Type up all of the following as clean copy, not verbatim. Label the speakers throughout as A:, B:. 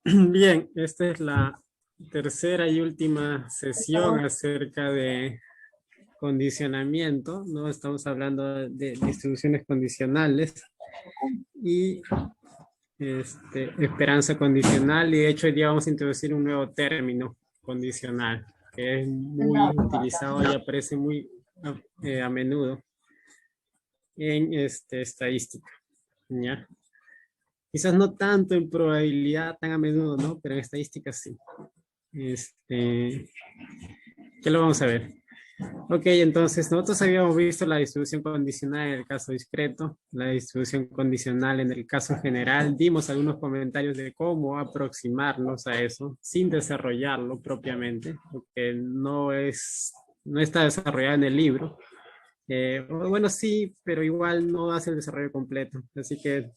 A: Bien, esta es la tercera y última sesión acerca de condicionamiento, ¿no? Estamos hablando de distribuciones condicionales y esperanza condicional, y de hecho hoy día vamos a introducir un nuevo término condicional que es muy utilizado y aparece muy a menudo en estadística, ¿ya? Quizás no tanto en probabilidad tan a menudo, ¿no? Pero en estadística sí. ¿Qué lo vamos a ver? Ok, entonces nosotros habíamos visto la distribución condicional en el caso discreto, la distribución condicional en el caso general. Dimos algunos comentarios de cómo aproximarnos a eso sin desarrollarlo propiamente, porque no está desarrollado en el libro. Bueno, sí, pero igual no hace el desarrollo completo, así que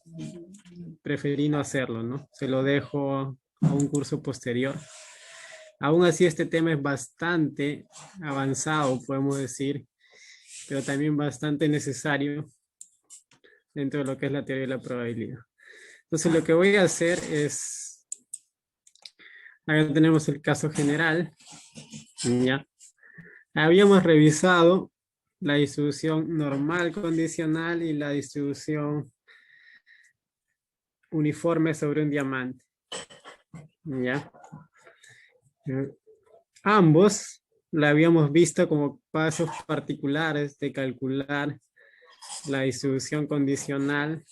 A: preferí no hacerlo, ¿no? Se lo dejo a un curso posterior. Aún así, este tema es bastante avanzado, podemos decir, pero también bastante necesario dentro de lo que es la teoría de la probabilidad. Entonces, lo que voy a hacer es, acá tenemos el caso general, ya. Habíamos revisado la distribución normal condicional y la distribución uniforme sobre un diamante, ya. Ambos la habíamos visto como pasos particulares de calcular la distribución condicional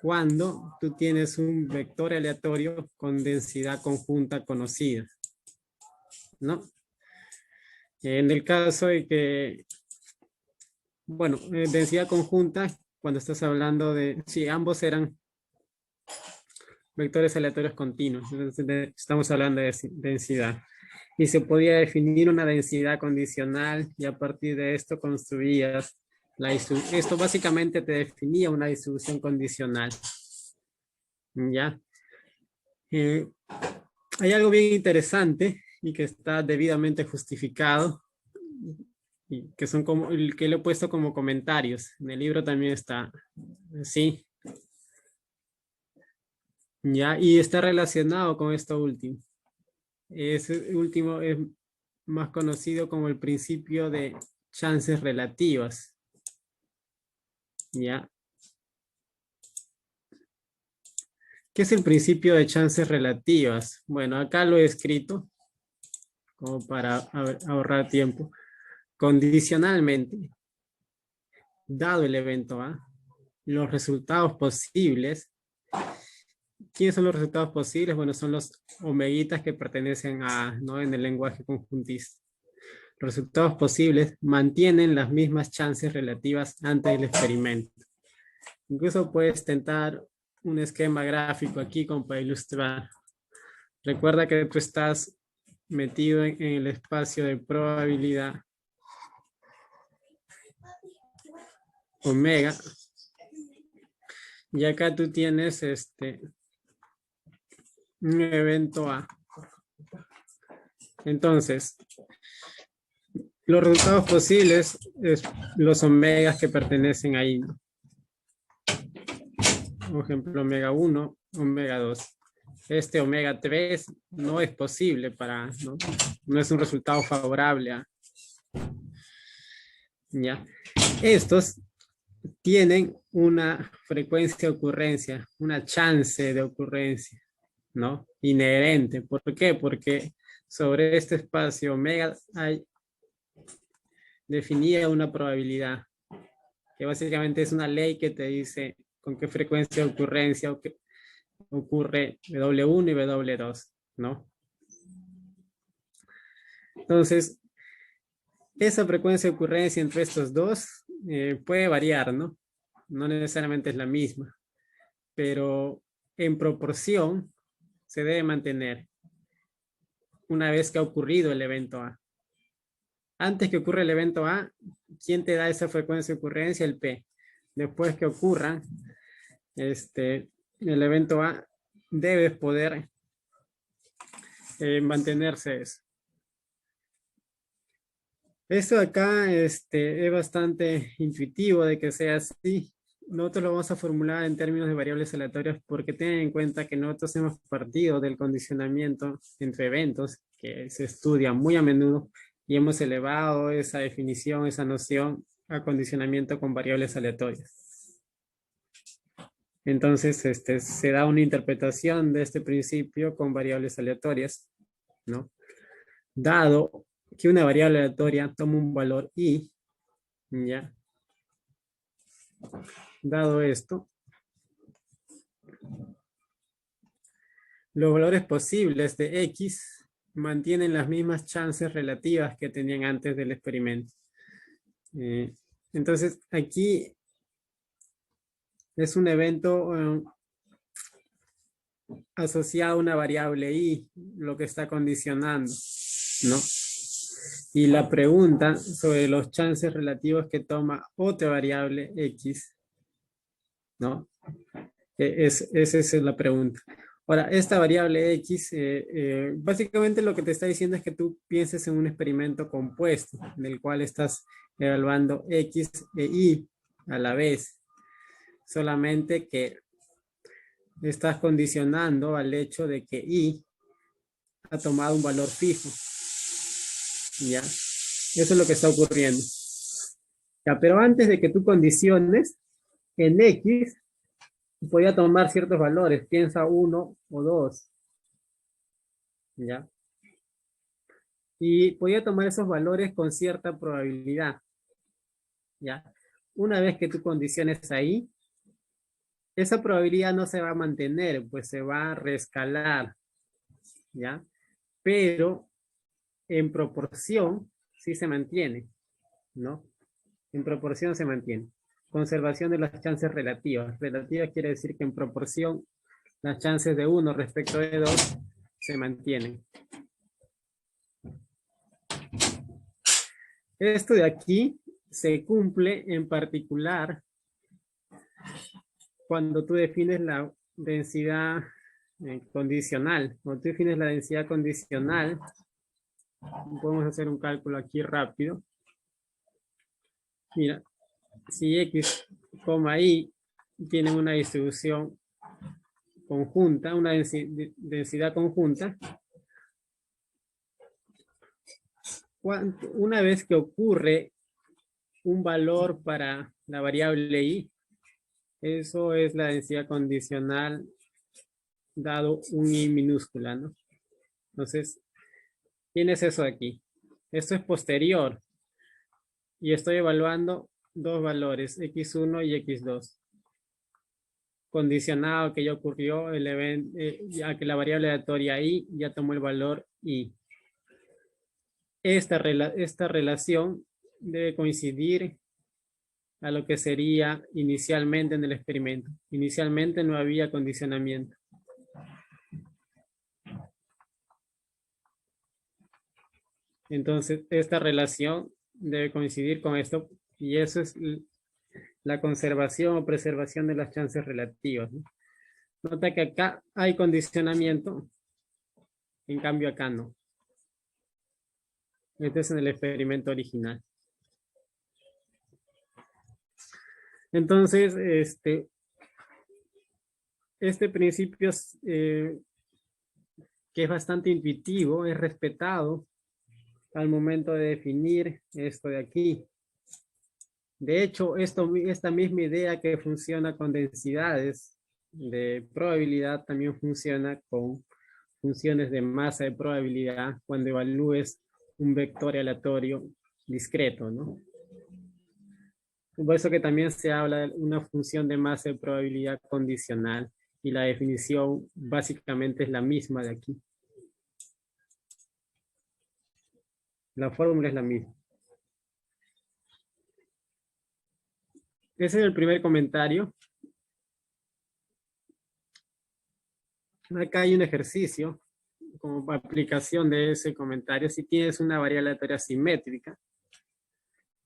A: cuando tú tienes un vector aleatorio con densidad conjunta conocida, ¿no? En el caso de que, bueno, densidad conjunta, cuando estás hablando de, si ambos eran vectores aleatorios continuos, entonces estamos hablando de densidad. Y se podía definir una densidad condicional y a partir de esto construías la distribución. Esto básicamente te definía una distribución condicional, ¿ya? Eh, Hay algo bien interesante y que está debidamente justificado y que son como el que lo he puesto como comentarios. En el libro también está, sí, ya, y está relacionado con esto último. Ese último es más conocido como el principio de chances relativas, ya. ¿Qué es el principio de chances relativas? Bueno, acá lo he escrito como para ahorrar tiempo. Condicionalmente, dado el evento A, los resultados posibles. ¿Quiénes son los resultados posibles? Bueno, son los omeguitas que pertenecen a, ¿no? En el lenguaje conjuntista. Los resultados posibles mantienen las mismas chances relativas antes del experimento. Incluso puedes tentar un esquema gráfico aquí como para ilustrar. Recuerda que tú estás metido en el espacio de probabilidad omega. Y acá tú tienes un evento A. Entonces, los resultados posibles es los omegas que pertenecen ahí, ¿no? Por ejemplo, omega 1, omega 2. Este omega 3 no es posible no es un resultado favorable. ¿Ya? Estos tienen una frecuencia de ocurrencia, una chance de ocurrencia, ¿no? Inherente. ¿Por qué? Porque sobre este espacio omega hay definida una probabilidad, que básicamente es una ley que te dice con qué frecuencia de ocurrencia ocurre W1 y W2, ¿no? Entonces, esa frecuencia de ocurrencia entre estos dos puede variar, ¿no? No necesariamente es la misma, pero en proporción se debe mantener una vez que ha ocurrido el evento A. Antes que ocurra el evento A, ¿quién te da esa frecuencia de ocurrencia? El P. Después que ocurra el evento A, debes poder mantenerse eso. Esto acá es bastante intuitivo de que sea así nosotros lo vamos a formular en términos de variables aleatorias porque ten en cuenta que nosotros hemos partido del condicionamiento entre eventos que se estudia muy a menudo y hemos elevado esa definición, esa noción a condicionamiento con variables aleatorias. Entonces, se da una interpretación de este principio con variables aleatorias, ¿no? Dado que una variable aleatoria toma un valor i, ¿ya? Dado esto, los valores posibles de X mantienen las mismas chances relativas que tenían antes del experimento. Entonces, aquí es un evento asociado a una variable y, lo que está condicionando, ¿no? Y la pregunta sobre los chances relativos que toma otra variable X, ¿no? Esa es la pregunta. Ahora, esta variable X, básicamente lo que te está diciendo es que tú pienses en un experimento compuesto, en el cual estás evaluando X e Y a la vez. Solamente que estás condicionando al hecho de que Y ha tomado un valor fijo. ¿Ya? Eso es lo que está ocurriendo. Ya, pero antes de que tú condiciones, en X podía tomar ciertos valores, piensa 1 o 2, ¿ya? Y podía tomar esos valores con cierta probabilidad, ¿ya? Una vez que tú condiciones ahí, esa probabilidad no se va a mantener, pues se va a reescalar, ¿ya? Pero en proporción sí se mantiene, ¿no? En proporción se mantiene. Conservación de las chances relativas. Relativas quiere decir que en proporción las chances de 1 respecto de 2 se mantienen. Esto de aquí se cumple en particular cuando tú defines la densidad condicional. Cuando tú defines la densidad condicional, podemos hacer un cálculo aquí rápido. Mira, si X, Y tienen una distribución conjunta, una densidad conjunta, una vez que ocurre un valor para la variable y, eso es la densidad condicional dado un i minúscula, ¿no? Entonces, tienes eso aquí. Esto es posterior y estoy evaluando dos valores, x1 y x2. Condicionado que ya ocurrió el evento, ya que la variable aleatoria i ya tomó el valor i. Esta relación debe coincidir a lo que sería inicialmente en el experimento. Inicialmente no había condicionamiento. Entonces, esta relación debe coincidir con esto y eso es la conservación o preservación de las chances relativas, ¿no? Nota que acá hay condicionamiento, en cambio acá no. Este es en el experimento original. Entonces, este principio que es bastante intuitivo, es respetado al momento de definir esto de aquí. De hecho, esta misma idea que funciona con densidades de probabilidad también funciona con funciones de masa de probabilidad cuando evalúes un vector aleatorio discreto, ¿no? Por eso que también se habla de una función de masa de probabilidad condicional y la definición básicamente es la misma de aquí. La fórmula es la misma. Ese es el primer comentario. Acá hay un ejercicio como aplicación de ese comentario. Si tienes una variable aleatoria simétrica,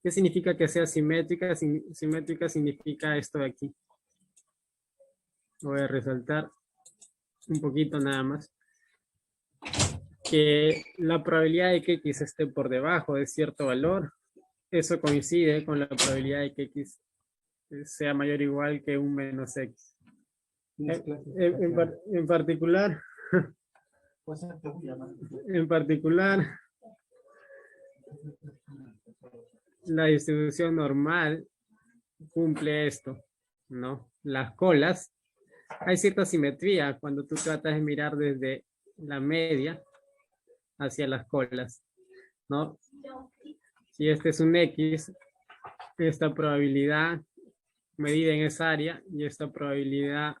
A: ¿qué significa que sea simétrica? Simétrica significa esto de aquí. Voy a resaltar un poquito nada más. Que la probabilidad de que X esté por debajo de cierto valor, eso coincide con la probabilidad de que X sea mayor o igual que un menos x. En particular, en particular, la distribución normal cumple esto, ¿no? Las colas, hay cierta simetría cuando tú tratas de mirar desde la media hacia las colas, ¿no? Si este es un X, esta probabilidad medida en esa área y esta probabilidad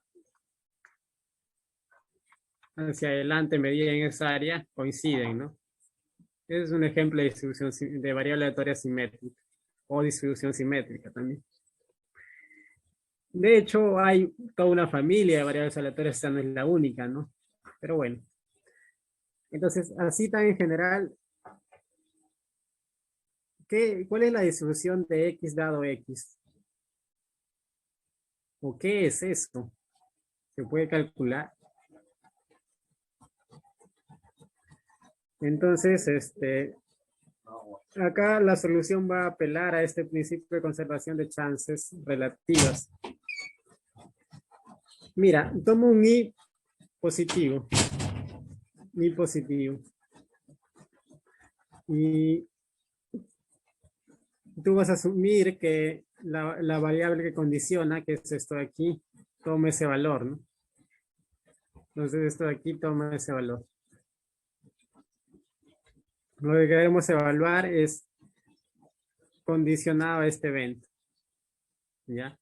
A: hacia adelante medida en esa área coinciden, ¿no? Ese es un ejemplo de distribución de variable aleatoria simétrica o distribución simétrica también. De hecho, hay toda una familia de variables aleatorias, esta no es la única, ¿no? Pero bueno. Entonces, así tan en general, ¿cuál es la distribución de X dado X? ¿O qué es esto? ¿Se puede calcular? Entonces, acá la solución va a apelar a este principio de conservación de chances relativas. Mira, tomo un I positivo. I positivo. Y tú vas a asumir que la variable que condiciona, que es esto de aquí, toma ese valor, ¿no? Entonces esto de aquí toma ese valor. Lo que queremos evaluar es condicionado a este evento. ¿Ya?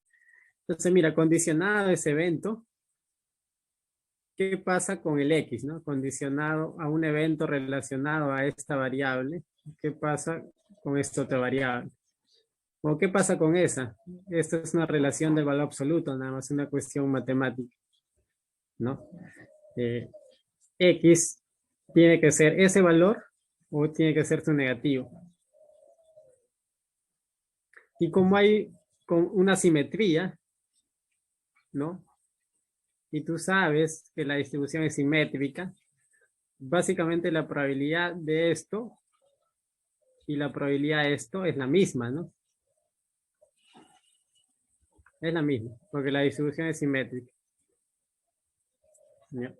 A: Entonces, mira, condicionado a ese evento, ¿qué pasa con el X, no? Condicionado a un evento relacionado a esta variable, ¿qué pasa con esta otra variable? ¿O qué pasa con esa? Esto es una relación del valor absoluto, nada más una cuestión matemática, ¿no? X tiene que ser ese valor o tiene que ser su negativo. Y como hay con una simetría, ¿no? Y tú sabes que la distribución es simétrica, básicamente la probabilidad de esto y la probabilidad de esto es la misma, ¿no? Es la misma, porque la distribución es simétrica. ¿Ya?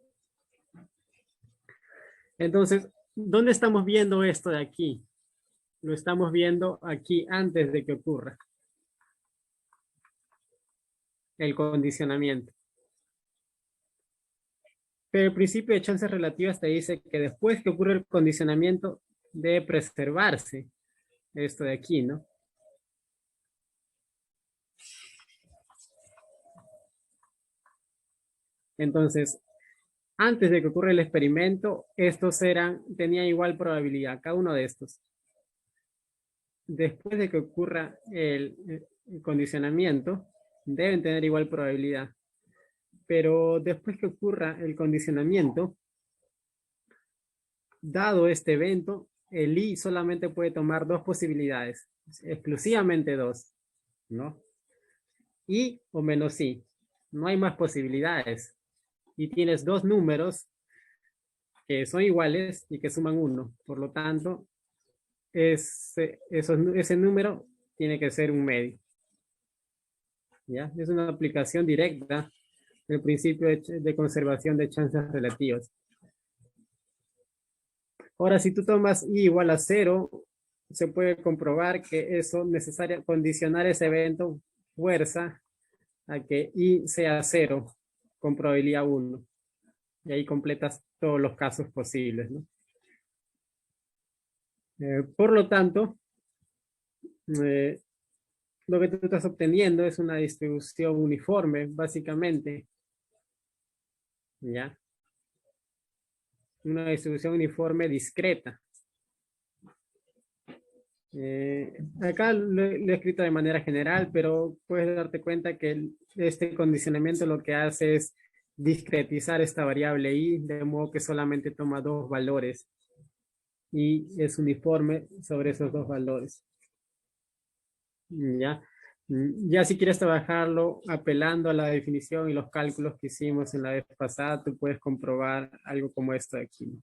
A: Entonces, ¿dónde estamos viendo esto de aquí? Lo estamos viendo aquí antes de que ocurra el condicionamiento. Pero el principio de chances relativas te dice que después que ocurre el condicionamiento debe preservarse esto de aquí, ¿no? Entonces, antes de que ocurra el experimento, estos tenían igual probabilidad, cada uno de estos. Después de que ocurra el condicionamiento, deben tener igual probabilidad. Pero después que ocurra el condicionamiento, dado este evento, el I solamente puede tomar dos posibilidades, exclusivamente dos, ¿no? I o menos I. No hay más posibilidades. Y tienes dos números que son iguales y que suman 1. Por lo tanto, ese número tiene que ser un medio. ¿Ya? Es una aplicación directa del principio de conservación de chances relativas. Ahora, si tú tomas I igual a 0, se puede comprobar que eso necesario condicionar ese evento fuerza a que I sea 0 con probabilidad 1. Y ahí completas todos los casos posibles, ¿no? Por lo tanto, lo que tú estás obteniendo es una distribución uniforme, básicamente. ¿Ya? Una distribución uniforme discreta. Acá lo he escrito de manera general, pero puedes darte cuenta que este condicionamiento lo que hace es discretizar esta variable i, de modo que solamente toma dos valores y es uniforme sobre esos dos valores. ¿Ya? Ya si quieres trabajarlo apelando a la definición y los cálculos que hicimos en la vez pasada, tú puedes comprobar algo como esto de aquí.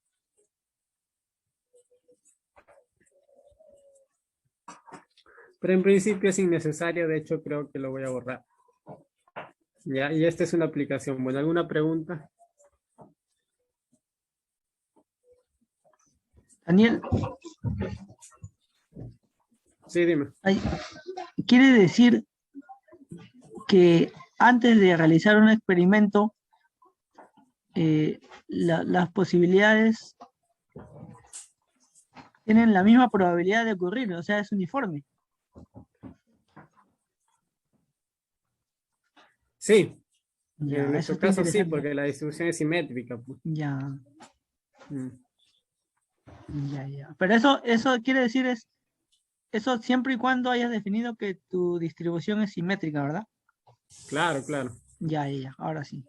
A: Pero en principio es innecesario, de hecho creo que lo voy a borrar. Ya, y esta es una aplicación. Bueno, ¿alguna pregunta?
B: Daniel,
A: Sí, dime.
B: quiere decir que antes de realizar un experimento, las posibilidades tienen la misma probabilidad de ocurrir, o sea, es uniforme.
A: Sí,
B: Ya,
A: en
B: eso
A: nuestro
B: está
A: caso sí,
B: interesante.
A: porque la distribución es simétrica, pues.
B: Ya,
A: Mm,
B: ya. Pero eso quiere decir eso siempre y cuando hayas definido que tu distribución es simétrica, ¿verdad?
A: claro, claro.
B: Ya, ahora sí.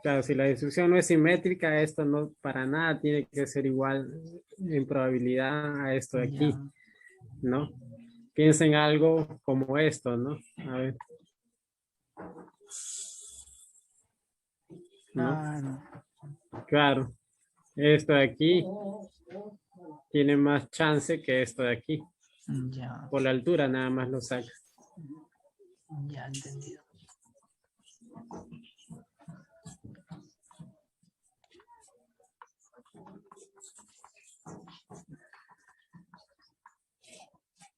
A: Claro, si la distribución no es simétrica, esto no para nada tiene que ser igual en probabilidad a esto de aquí,
B: Ya,
A: ¿no? Piensa en algo como esto, ¿no? A ver, ¿no?
B: claro.
A: Claro, esto de aquí tiene más chance que esto de aquí.
B: Ya,
A: Por la altura nada más lo saca.
B: ya entendido.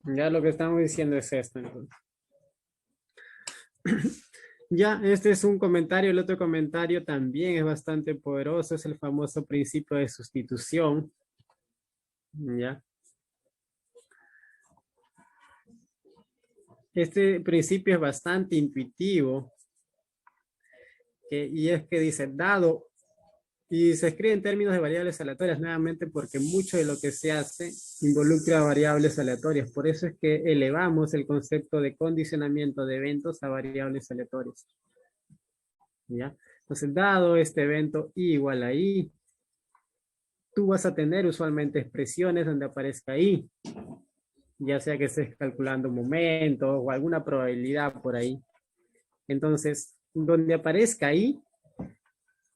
A: Ya lo que estamos diciendo es esto, entonces. Ya, este es un comentario. El otro comentario también es bastante poderoso. Es el famoso principio de sustitución. Ya. Este principio es bastante intuitivo. Y es que dice, dado, y se escribe en términos de variables aleatorias nuevamente porque mucho de lo que se hace involucra variables aleatorias. Por eso es que elevamos el concepto de condicionamiento de eventos a variables aleatorias. ¿Ya? Entonces, dado este evento I igual a I, tú vas a tener usualmente expresiones donde aparezca I, ya sea que estés calculando un momento o alguna probabilidad por ahí. Entonces, donde aparezca I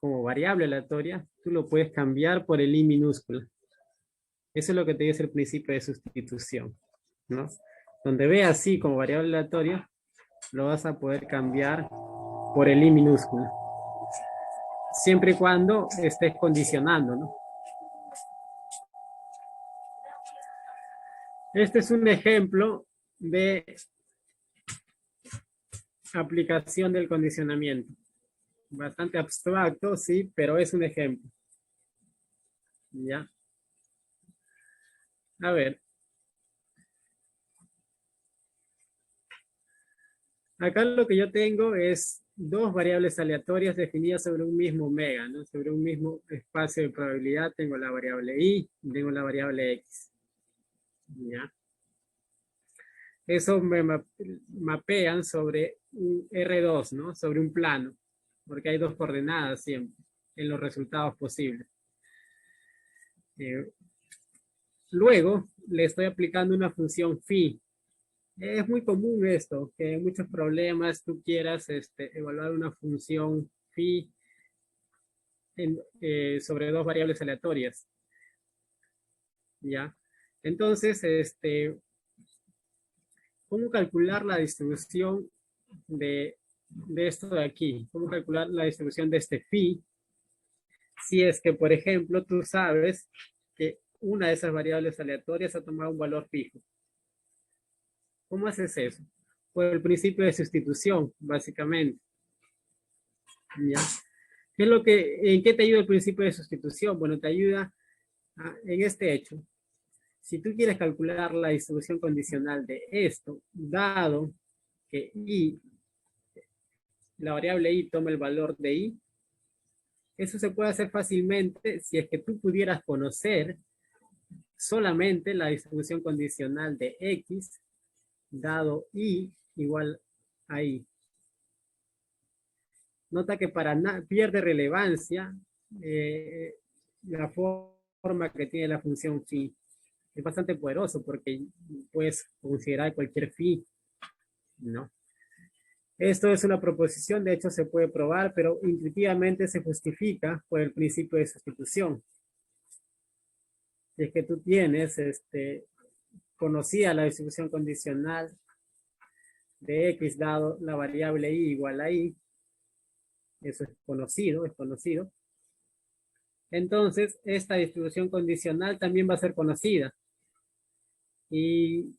A: como variable aleatoria, tú lo puedes cambiar por el I minúscula. Eso es lo que te dice el principio de sustitución, ¿no? Donde veas I como variable aleatoria, lo vas a poder cambiar por el I minúscula. Siempre y cuando estés condicionando, ¿no? Este es un ejemplo de aplicación del condicionamiento. Bastante abstracto, sí, pero es un ejemplo. ¿Ya? A ver. Acá lo que yo tengo es dos variables aleatorias definidas sobre un mismo omega, ¿no? Sobre un mismo espacio de probabilidad tengo la variable y tengo la variable x. ¿Ya? Eso me mapean sobre un R2, ¿no? Sobre un plano, porque hay dos coordenadas siempre en los resultados posibles. Luego le estoy aplicando una función phi. Es muy común esto, que en muchos problemas tú quieras evaluar una función phi sobre dos variables aleatorias. ¿Ya? Entonces, ¿cómo calcular la distribución de esto de aquí? ¿Cómo calcular la distribución de este phi? Si es que, por ejemplo, tú sabes que una de esas variables aleatorias ha tomado un valor fijo. ¿Cómo haces eso? Por el principio de sustitución, básicamente. ¿Ya? ¿En qué te ayuda el principio de sustitución? Bueno, te ayuda en este hecho. Si tú quieres calcular la distribución condicional de esto, dado que I, la variable I toma el valor de I, eso se puede hacer fácilmente si es que tú pudieras conocer solamente la distribución condicional de X, dado I igual a I. Nota que pierde relevancia la forma que tiene la función phi. Es bastante poderoso porque puedes considerar cualquier phi, ¿no? Esto es una proposición, de hecho se puede probar, pero intuitivamente se justifica por el principio de sustitución. Si es que tú tienes conocida la distribución condicional de X dado la variable Y igual a Y. Eso es conocido, es conocido. Entonces, esta distribución condicional también va a ser conocida. ¿Y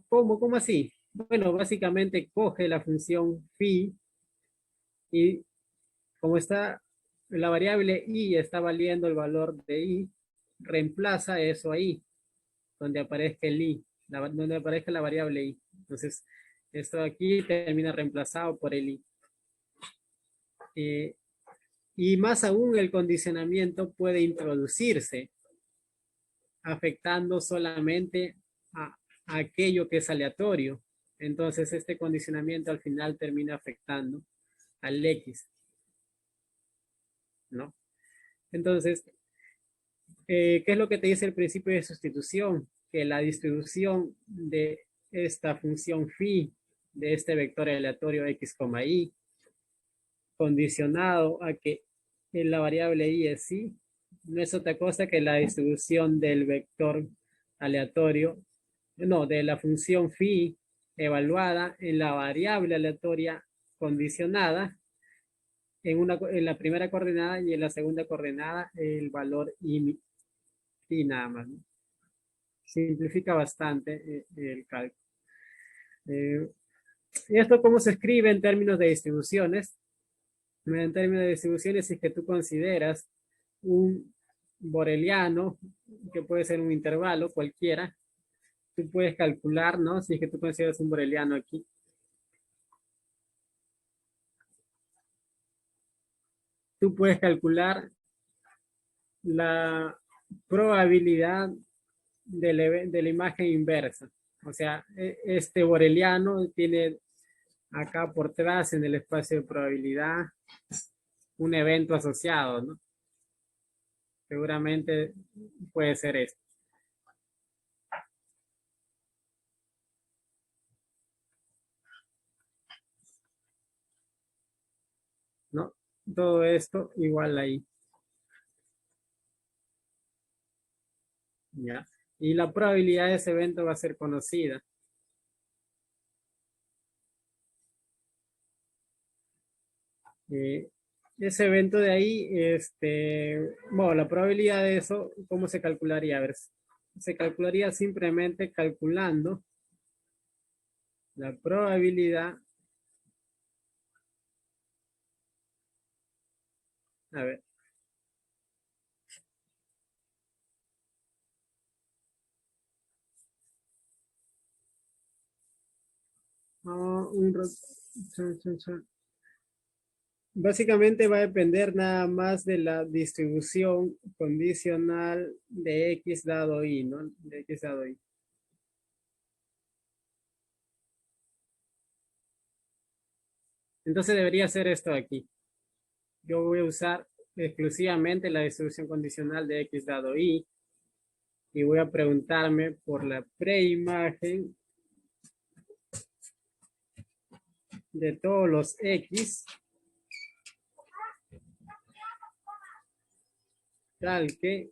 A: cómo? ¿Cómo así? Bueno, básicamente coge la función phi y como está la variable y está valiendo el valor de y, reemplaza eso ahí, donde aparezca el y, donde aparezca la variable y. Entonces, esto aquí termina reemplazado por el y. Y más aún el condicionamiento puede introducirse, afectando solamente a aquello que es aleatorio. Entonces, este condicionamiento al final termina afectando al X, ¿no? Entonces, ¿qué es lo que te dice el principio de sustitución? Que la distribución de esta función phi, de este vector aleatorio x, y, condicionado a que la variable y es sí, no es otra cosa que la distribución del vector aleatorio, no, de la función phi evaluada en la variable aleatoria condicionada en la primera coordenada y en la segunda coordenada el valor y nada más, ¿no? Simplifica bastante el cálculo. ¿Y esto cómo se escribe en términos de distribuciones? En términos de distribuciones, si es que tú consideras un boreliano, que puede ser un intervalo cualquiera, tú puedes calcular, ¿no? Si es que tú consideras un boreliano aquí. Tú puedes calcular la probabilidad de la imagen inversa. O sea, este boreliano tiene acá por atrás en el espacio de probabilidad un evento asociado, ¿no? Seguramente puede ser esto. ¿No? Todo esto igual ahí. ¿Ya? Y la probabilidad de ese evento va a ser conocida. Ese evento de ahí, bueno, la probabilidad de eso, ¿cómo se calcularía? A ver, se calcularía simplemente calculando la probabilidad. A ver. Básicamente va a depender nada más de la distribución condicional de X dado Y, ¿no? De X dado Y. Entonces debería ser esto aquí. Yo voy a usar exclusivamente la distribución condicional de X dado Y y voy a preguntarme por la preimagen de todos los X tal que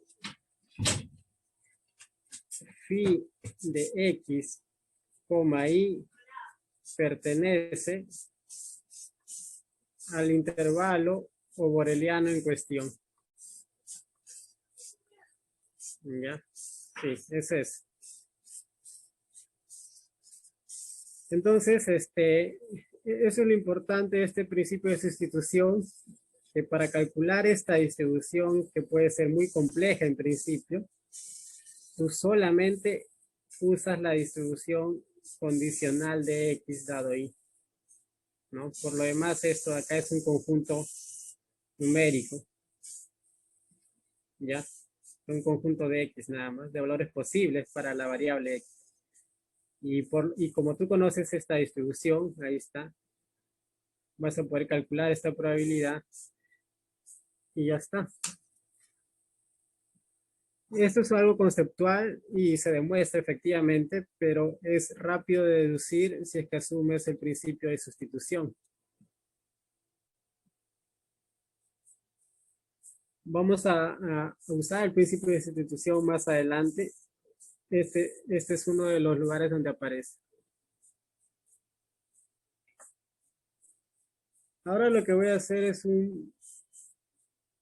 A: phi de X, Y pertenece al intervalo o boreliano en cuestión. ¿Ya? Sí, ese es. Entonces, eso es lo importante de este principio de sustitución, que para calcular esta distribución, que puede ser muy compleja en principio, tú solamente usas la distribución condicional de X dado Y, ¿no? Por lo demás, esto de acá es un conjunto numérico, ¿ya? Un conjunto de X nada más, de valores posibles para la variable X. Y como tú conoces esta distribución, ahí está, vas a poder calcular esta probabilidad y ya está. Esto es algo conceptual y se demuestra efectivamente, pero es rápido de deducir si es que asumes el principio de sustitución. Vamos a usar el principio de sustitución más adelante, este es uno de los lugares donde aparece. Ahora lo que voy a hacer es un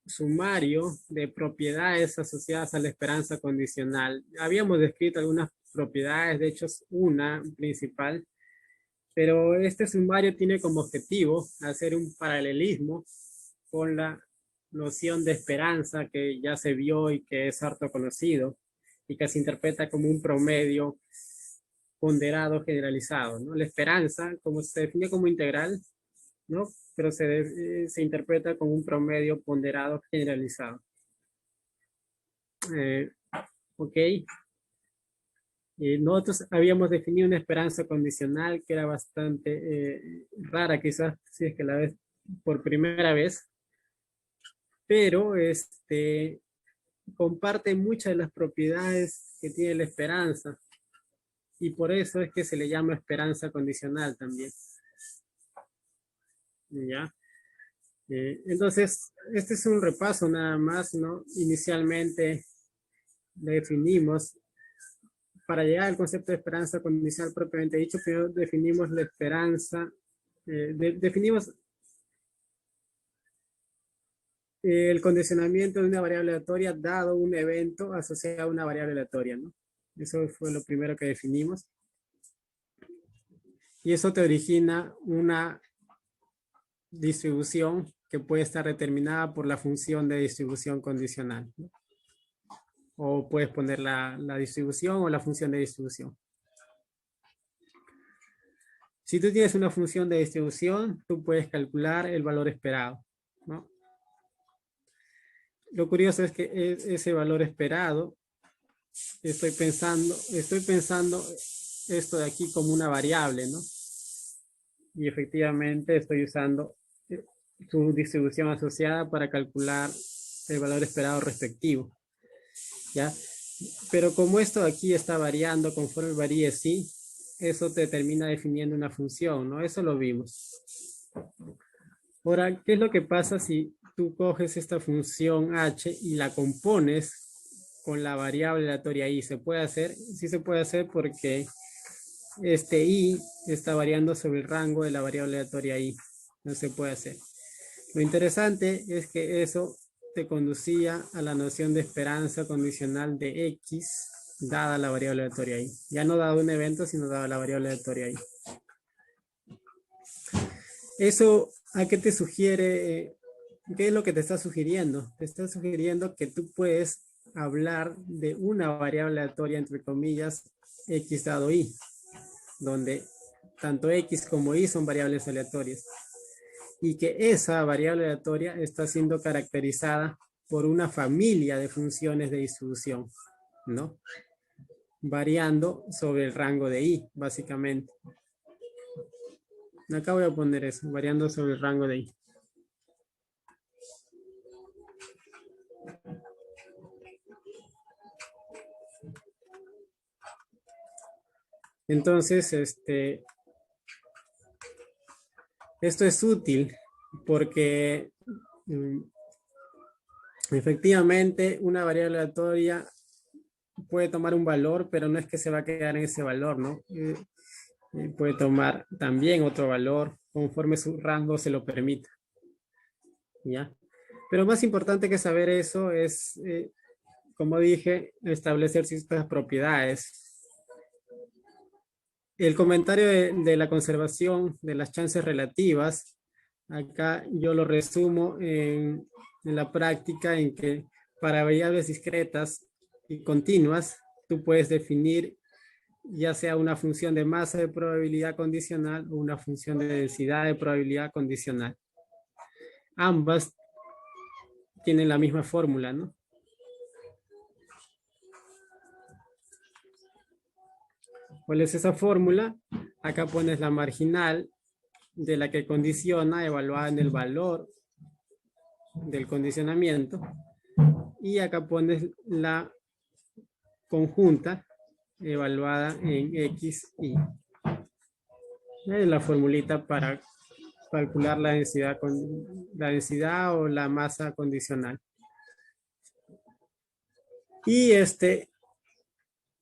A: sumario de propiedades asociadas a la esperanza condicional. Habíamos descrito algunas propiedades, de hecho es una principal, pero este sumario tiene como objetivo hacer un paralelismo con la noción de esperanza que ya se vio y que es harto conocido y que se interpreta como un promedio ponderado generalizado, ¿no? La esperanza, como se define como integral, ¿no? Pero se interpreta como un promedio ponderado generalizado. Ok. Nosotros habíamos definido una esperanza condicional que era bastante rara, quizás si es que la ves por primera vez, pero comparte muchas de las propiedades que tiene la esperanza y por eso es que se le llama esperanza condicional también. ¿Ya? Entonces, este es un repaso nada más, ¿no? Inicialmente definimos, para llegar al concepto de esperanza condicional propiamente dicho, primero definimos la esperanza, definimos el condicionamiento de una variable aleatoria dado un evento asociado a una variable aleatoria, ¿no? Eso fue lo primero que definimos. Y eso te origina una distribución que puede estar determinada por la función de distribución condicional, ¿no? O puedes poner la distribución o la función de distribución. Si tú tienes una función de distribución, tú puedes calcular el valor esperado, ¿no? Lo curioso es que ese valor esperado, estoy pensando esto de aquí como una variable, ¿no? Y efectivamente estoy usando su distribución asociada para calcular el valor esperado respectivo, ¿ya? Pero como esto aquí está variando conforme varíe sí, eso te termina definiendo una función, ¿no? Eso lo vimos. Ahora, ¿qué es lo que pasa si tú coges esta función h y la compones con la variable aleatoria i? ¿Se puede hacer? Sí se puede hacer porque este i está variando sobre el rango de la variable aleatoria i. No se puede hacer. Lo interesante es que eso te conducía a la noción de esperanza condicional de x dada la variable aleatoria i. Ya no dado un evento, sino dada la variable aleatoria i. Eso, ¿a qué te sugiere? ¿Qué es lo que te está sugiriendo? Te está sugiriendo que tú puedes hablar de una variable aleatoria, entre comillas, x dado y, donde tanto x como y son variables aleatorias. Y que esa variable aleatoria está siendo caracterizada por una familia de funciones de distribución, ¿no? Variando sobre el rango de y, básicamente. Acá voy a poner eso, variando sobre el rango de y. Entonces, esto es útil porque efectivamente una variable aleatoria puede tomar un valor, pero no es que se va a quedar en ese valor, ¿no? Puede tomar también otro valor conforme su rango se lo permita. ¿Ya? Pero más importante que saber eso es, como dije, establecer ciertas propiedades. El comentario de la conservación de las chances relativas, acá yo lo resumo en la práctica en que para variables discretas y continuas, tú puedes definir ya sea una función de masa de probabilidad condicional o una función de densidad de probabilidad condicional. Ambas tienen la misma fórmula, ¿no? ¿Cuál es esa fórmula? Acá pones la marginal de la que condiciona evaluada en el valor del condicionamiento y acá pones la conjunta evaluada en x y la formulita para calcular la densidad o la masa condicional. Y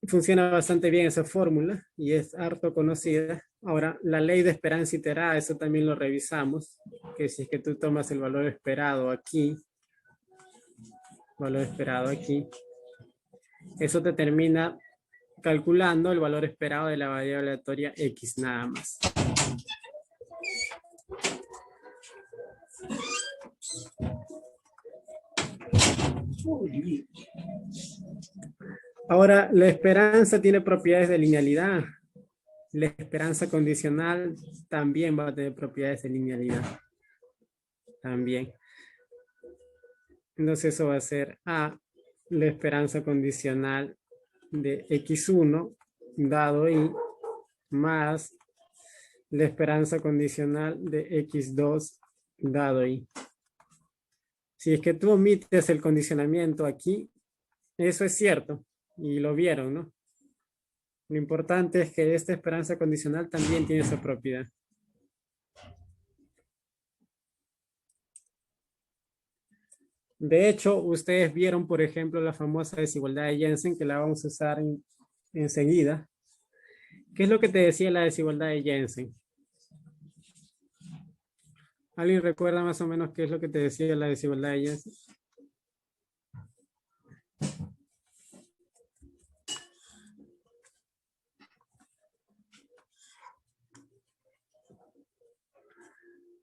A: funciona bastante bien esa fórmula y es harto conocida. Ahora, la ley de esperanza iterada, eso también lo revisamos, que si es que tú tomas el valor esperado aquí, eso te termina calculando el valor esperado de la variable aleatoria X nada más. Ahora, la esperanza tiene propiedades de linealidad. La esperanza condicional también va a tener propiedades de linealidad. También. Entonces eso va a ser A, la esperanza condicional de X1 dado Y más la esperanza condicional de X2 dado Y. Si es que tú omites el condicionamiento aquí, eso es cierto y lo vieron, ¿no? Lo importante es que esta esperanza condicional también tiene esa propiedad. De hecho, ustedes vieron, por ejemplo, la famosa desigualdad de Jensen, que la vamos a usar enseguida. ¿Qué es lo que te decía la desigualdad de Jensen? ¿Alguien recuerda más o menos qué es lo que te decía la desigualdad de Jensen?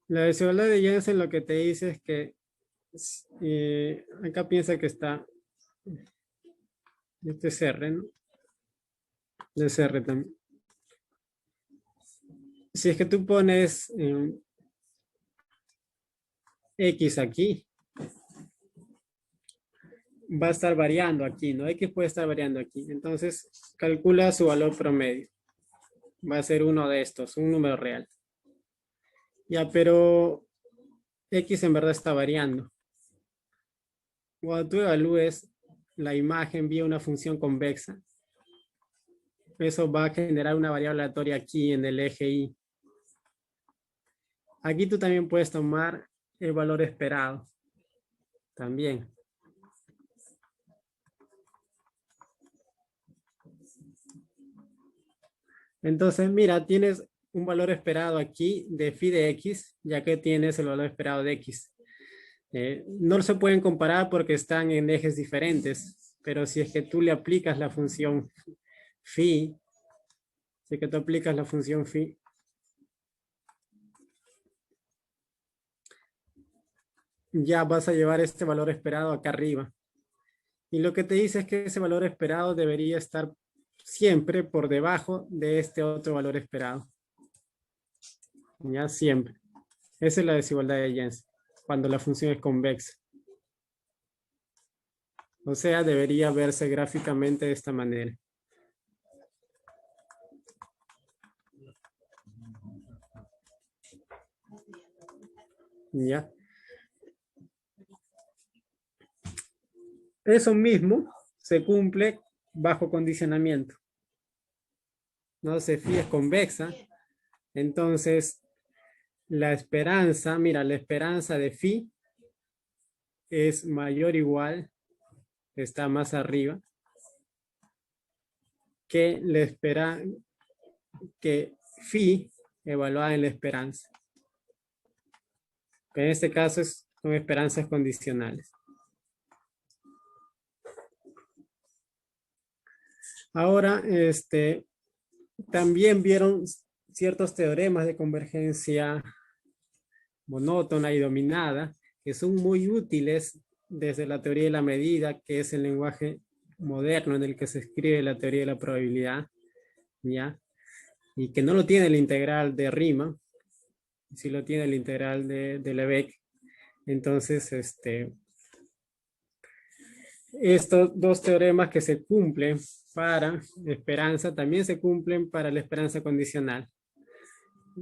A: La desigualdad de Jensen lo que te dice es que acá piensa que está este es R, ¿no? Es R también. Si es que tú pones X aquí, va a estar variando aquí, ¿no? X puede estar variando aquí. Entonces, calcula su valor promedio. Va a ser uno de estos, un número real. Ya, pero X en verdad está variando. Cuando tú evalúes la imagen vía una función convexa, eso va a generar una variable aleatoria aquí en el eje Y. Aquí tú también puedes tomar el valor esperado. También. Entonces, mira, tienes un valor esperado aquí de phi de X, ya que tienes el valor esperado de X. No se pueden comparar porque están en ejes diferentes, pero si es que tú le aplicas la función phi, si es que tú aplicas la función phi, ya vas a llevar este valor esperado acá arriba. Y lo que te dice es que ese valor esperado debería estar siempre por debajo de este otro valor esperado. Ya siempre. Esa es la desigualdad de Jensen, cuando la función es convexa. O sea, debería verse gráficamente de esta manera. ¿Ya? Eso mismo se cumple bajo condicionamiento. ¿No? Si phi es convexa, entonces la esperanza, mira, la esperanza de phi es mayor o igual, está más arriba, que la que phi evaluada en la esperanza. En este caso son esperanzas condicionales. Ahora, también vieron ciertos teoremas de convergencia monótona y dominada que son muy útiles desde la teoría de la medida, que es el lenguaje moderno en el que se escribe la teoría de la probabilidad, ¿ya? Y que no lo tiene el integral de Riemann, sí lo tiene el integral de Lebesgue. Entonces, estos dos teoremas que se cumplen para esperanza también se cumplen para la esperanza condicional.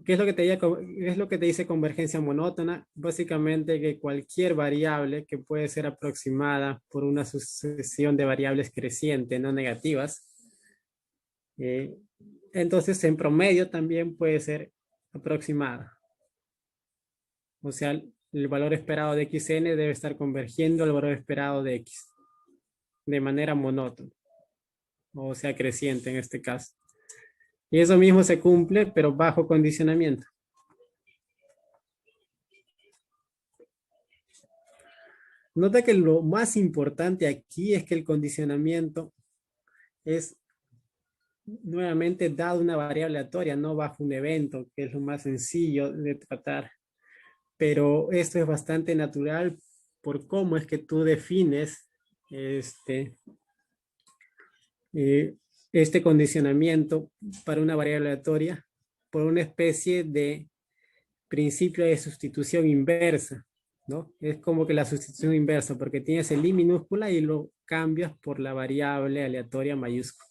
A: ¿Qué es lo que te dice convergencia monótona? Básicamente que cualquier variable que puede ser aproximada por una sucesión de variables crecientes, no negativas, entonces en promedio también puede ser aproximada. O sea, el valor esperado de xn debe estar convergiendo al valor esperado de x de manera monótona. o sea creciente en este caso. Y eso mismo se cumple, pero bajo condicionamiento. Nota que lo más importante aquí es que el condicionamiento es nuevamente dado una variable aleatoria, no bajo un evento, que es lo más sencillo de tratar. Pero esto es bastante natural por cómo es que tú defines este condicionamiento para una variable aleatoria por una especie de principio de sustitución inversa, ¿no? Es como que la sustitución inversa, porque tienes el i minúscula y lo cambias por la variable aleatoria mayúscula.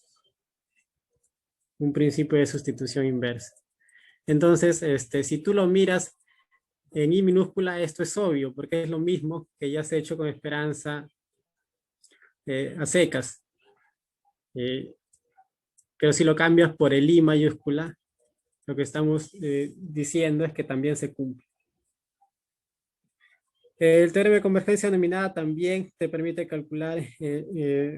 A: Un principio de sustitución inversa. Entonces, si tú lo miras en i minúscula, esto es obvio, porque es lo mismo que ya se ha hecho con esperanza a secas. Pero si lo cambias por el i mayúscula, lo que estamos diciendo es que también se cumple. El teorema de convergencia nominada también te permite calcular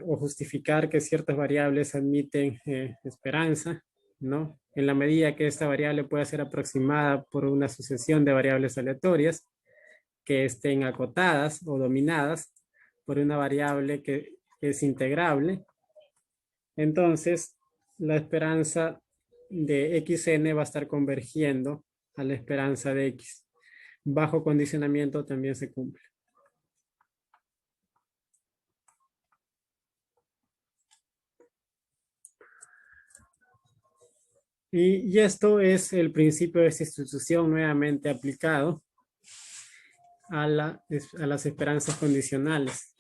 A: o justificar que ciertas variables admiten esperanza, ¿no? En la medida que esta variable pueda ser aproximada por una sucesión de variables aleatorias que estén acotadas o dominadas por una variable que es integrable. Entonces, la esperanza de xn va a estar convergiendo a la esperanza de x. Bajo condicionamiento también se cumple. Y esto es el principio de sustitución nuevamente aplicado a las esperanzas condicionales,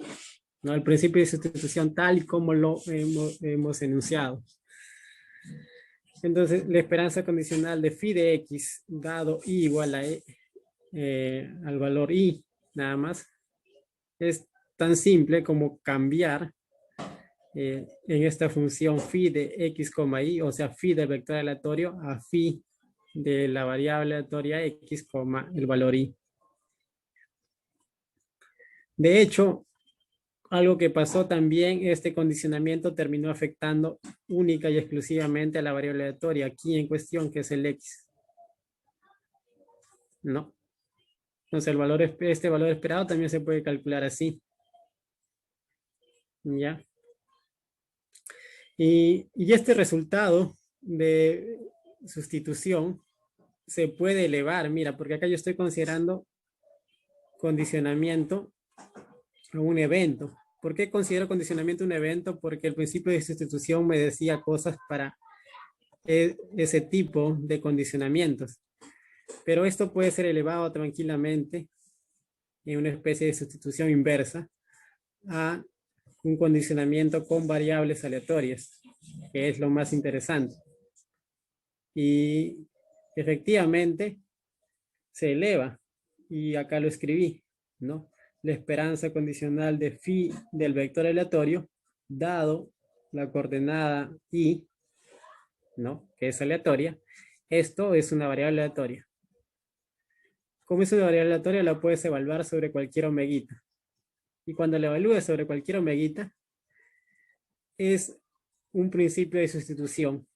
A: ¿no? El principio de sustitución tal y como lo hemos enunciado. Entonces, la esperanza condicional de phi de x dado i igual a al valor i, nada más, es tan simple como cambiar en esta función phi de x, y, o sea, phi del vector aleatorio a phi de la variable aleatoria x, el valor i. De hecho, algo que pasó también, este condicionamiento terminó afectando única y exclusivamente a la variable aleatoria aquí en cuestión, que es el x. ¿No? Entonces, este valor esperado también se puede calcular así. ¿Ya? Y este resultado de sustitución se puede elevar, mira, porque acá yo estoy considerando condicionamiento a un evento. ¿Por qué considero condicionamiento un evento? Porque el principio de sustitución me decía cosas para ese tipo de condicionamientos. Pero esto puede ser elevado tranquilamente en una especie de sustitución inversa a un condicionamiento con variables aleatorias, que es lo más interesante. Y efectivamente se eleva, y acá lo escribí, ¿no? La esperanza condicional de phi del vector aleatorio, dado la coordenada i, ¿no? Que es aleatoria. Esto es una variable aleatoria. Como es una variable aleatoria, la puedes evaluar sobre cualquier omeguita. Y cuando la evalúes sobre cualquier omeguita, es un principio de sustitución.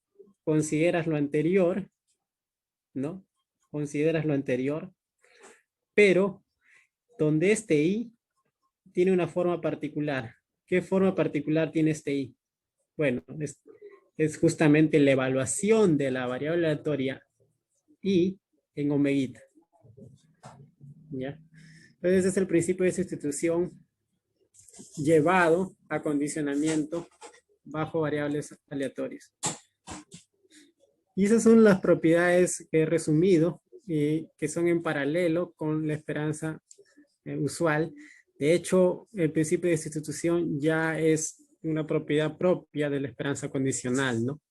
A: Consideras lo anterior, ¿no? Consideras lo anterior, pero donde este i tiene una forma particular. ¿Qué forma particular tiene este i? Bueno, es justamente la evaluación de la variable aleatoria i en omeguita. ¿Ya? Entonces ese es el principio de sustitución llevado a condicionamiento bajo variables aleatorias. Y esas son las propiedades que he resumido, que son en paralelo con la esperanza usual. De hecho, el principio de sustitución ya es una propiedad propia de la esperanza condicional, ¿no?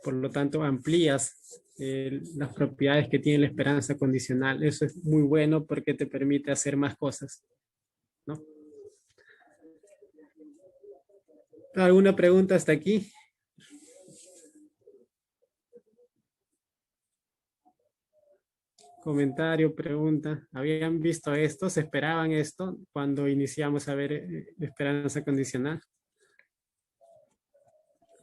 A: Por lo tanto, amplías las propiedades que tiene la esperanza condicional. Eso es muy bueno porque te permite hacer más cosas, ¿no? ¿Alguna pregunta hasta aquí? Comentario, pregunta. ¿Habían visto esto? ¿Se esperaban esto cuando iniciamos a ver esperanza condicional?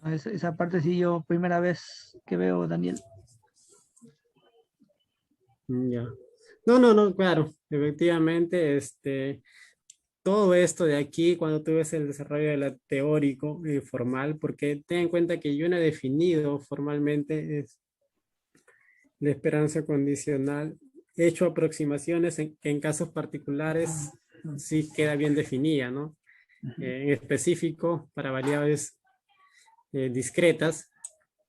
B: Esa parte sí yo primera vez que veo, Daniel.
A: Ya. No, claro, efectivamente, todo esto de aquí, cuando tú ves el desarrollo de la teórico y formal, porque ten en cuenta que yo no he definido formalmente la esperanza condicional, he hecho aproximaciones que en casos particulares sí queda bien definida, ¿no? En específico, para variables discretas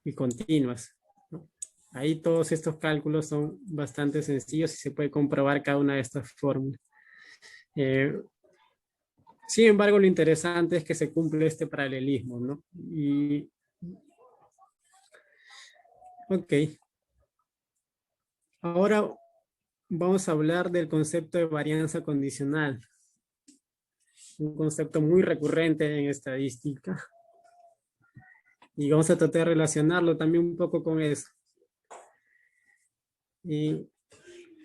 A: y continuas, ¿no? Ahí todos estos cálculos son bastante sencillos y se puede comprobar cada una de estas fórmulas. Eh, Sin embargo, lo interesante es que se cumple este paralelismo, ¿no? Y, ok, ahora vamos a hablar del concepto de varianza condicional, un concepto muy recurrente en estadística. Y vamos a tratar de relacionarlo también un poco con eso. Y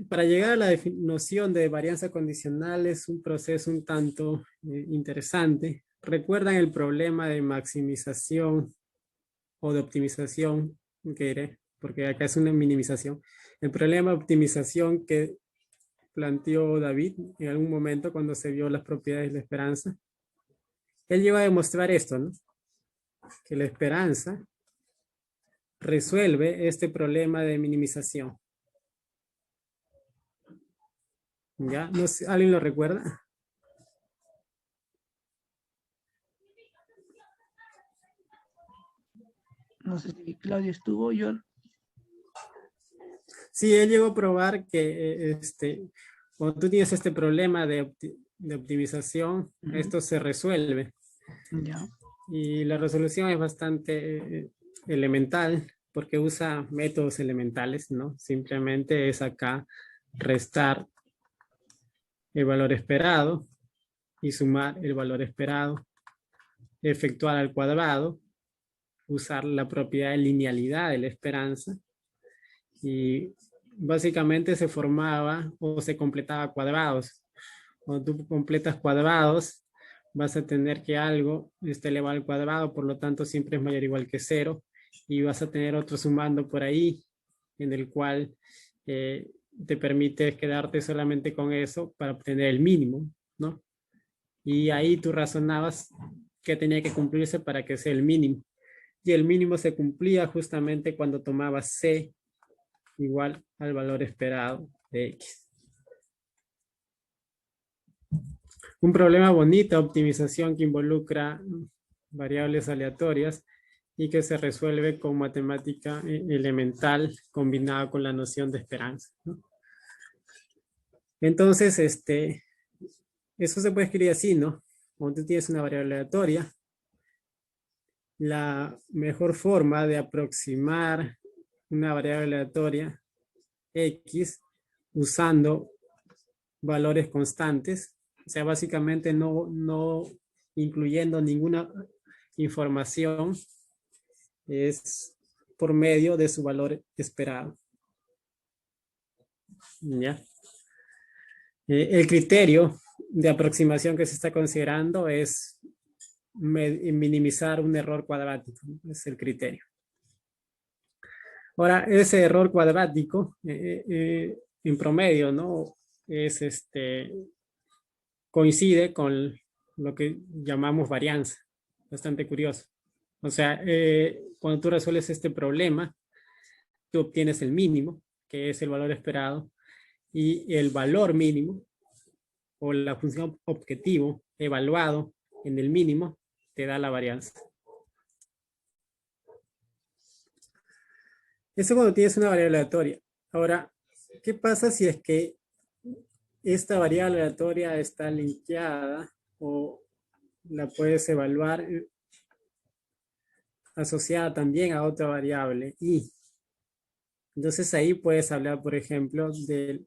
A: para llegar a la noción de varianza condicional es un proceso un tanto interesante. ¿Recuerdan el problema de maximización o de optimización? Que diré, porque acá es una minimización. El problema de optimización que planteó David en algún momento cuando se vio las propiedades de la esperanza. Él llegó a demostrar esto, ¿no? Que la esperanza resuelve este problema de minimización. ¿Ya? No sé, ¿alguien lo recuerda?
B: No sé si Claudio estuvo, yo.
A: Sí, él llegó a probar que cuando tú tienes este problema de optimización, esto se resuelve.
B: Ya.
A: Y la resolución es bastante elemental porque usa métodos elementales, ¿no? Simplemente es acá restar el valor esperado y sumar el valor esperado, efectuar al cuadrado, usar la propiedad de linealidad de la esperanza y básicamente se formaba o se completaba cuadrados. Cuando tú completas cuadrados, vas a tener que algo esté elevado al cuadrado, por lo tanto siempre es mayor o igual que 0 y vas a tener otro sumando por ahí en el cual te permite quedarte solamente con eso para obtener el mínimo, ¿no? Y ahí tú razonabas que tenía que cumplirse para que sea el mínimo. Y el mínimo se cumplía justamente cuando tomabas C igual al valor esperado de X. Un problema bonito, optimización que involucra variables aleatorias y que se resuelve con matemática elemental combinada con la noción de esperanza, ¿no? Entonces, eso se puede escribir así, ¿no? Cuando tú tienes una variable aleatoria, la mejor forma de aproximar una variable aleatoria X usando valores constantes, o sea, básicamente no incluyendo ninguna información, es por medio de su valor esperado. ¿Ya? El criterio de aproximación que se está considerando es minimizar un error cuadrático, es el criterio. Ahora, ese error cuadrático, en promedio, ¿no? Es coincide con lo que llamamos varianza. Bastante curioso. O sea, cuando tú resuelves este problema, tú obtienes el mínimo, que es el valor esperado, y el valor mínimo, o la función objetivo evaluado en el mínimo, te da la varianza. Eso cuando tienes una variable aleatoria. Ahora, ¿qué pasa si es que esta variable aleatoria está linkeada o la puedes evaluar asociada también a otra variable y entonces ahí puedes hablar, por ejemplo, de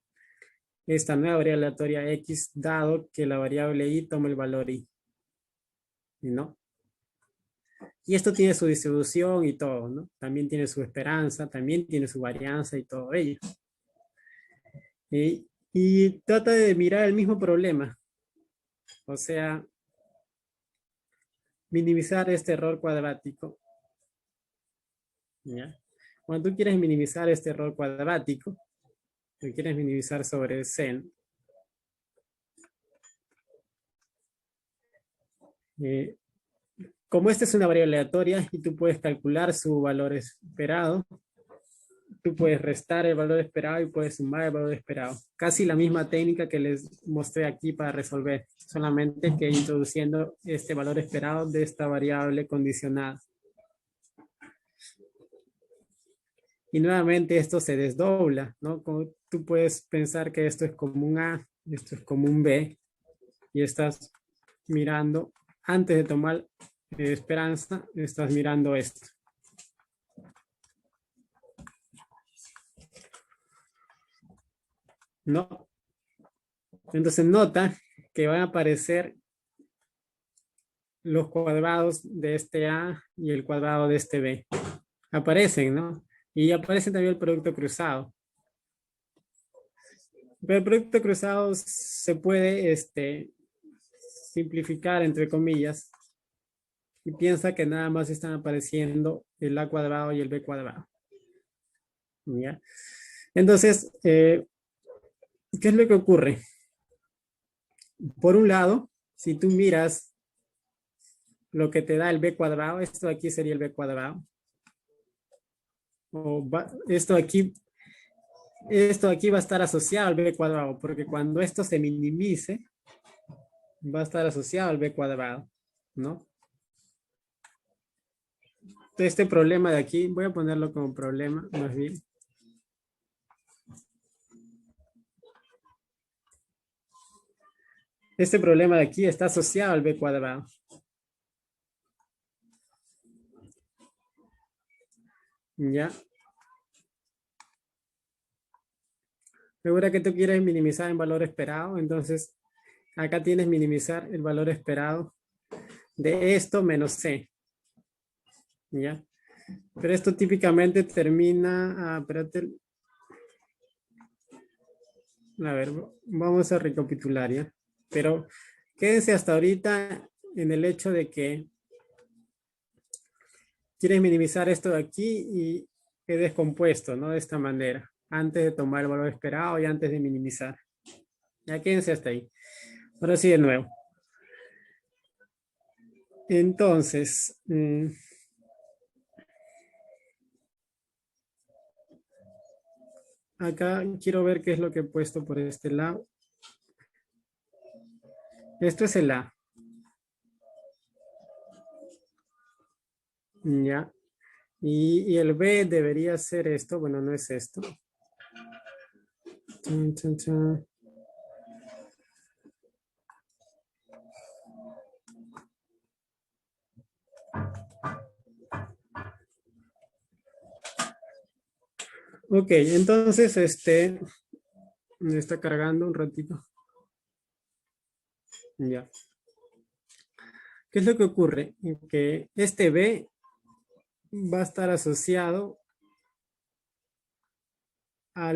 A: esta nueva variable aleatoria X dado que la variable Y toma el valor Y, ¿no? Y esto tiene su distribución y todo, ¿no? También tiene su esperanza, también tiene su varianza y todo ello. Y trata de mirar el mismo problema, o sea, minimizar este error cuadrático ¿ya? Cuando tú quieres minimizar este error cuadrático, lo quieres minimizar sobre C, eh, como esta es una variable aleatoria y tú puedes calcular su valor esperado, tú puedes restar el valor esperado y puedes sumar el valor esperado. Casi la misma técnica que les mostré aquí para resolver, solamente que introduciendo este valor esperado de esta variable condicionada. Y nuevamente esto se desdobla, ¿no? Como tú puedes pensar que esto es como un A, esto es como un B, y estás mirando, antes de tomar esperanza, estás mirando esto. ¿No? Entonces nota que van a aparecer los cuadrados de este A y el cuadrado de este B. Aparecen, ¿no? Y aparece también el producto cruzado. Pero el producto cruzado se puede simplificar, entre comillas, y piensa que nada más están apareciendo el A cuadrado y el B cuadrado. ¿Ya? Entonces, ¿qué es lo que ocurre? Por un lado, si tú miras lo que te da el B cuadrado, esto aquí sería el B cuadrado. Esto aquí va a estar asociado al B cuadrado, porque cuando esto se minimice, va a estar asociado al B cuadrado, ¿no? Este problema de aquí, voy a ponerlo como problema, más bien. Este problema de aquí está asociado al B cuadrado. ¿Ya? Segura que tú quieres minimizar el valor esperado, entonces acá tienes minimizar el valor esperado de esto menos C. ¿Ya? Pero esto típicamente termina, espérate. A ver, vamos a recapitular, ¿ya? Pero quédense hasta ahorita en el hecho de que quieres minimizar esto de aquí y quede descompuesto, ¿no? De esta manera, antes de tomar el valor esperado y antes de minimizar. Ya quédense hasta ahí. Ahora sí de nuevo. Entonces, acá quiero ver qué es lo que he puesto por este lado. Esto es el A. Ya. Y el B debería ser esto. Bueno, no es esto. Chun, chun, chun. Ok, entonces me está cargando un ratito. Ya. ¿Qué es lo que ocurre? Que este B va a estar asociado a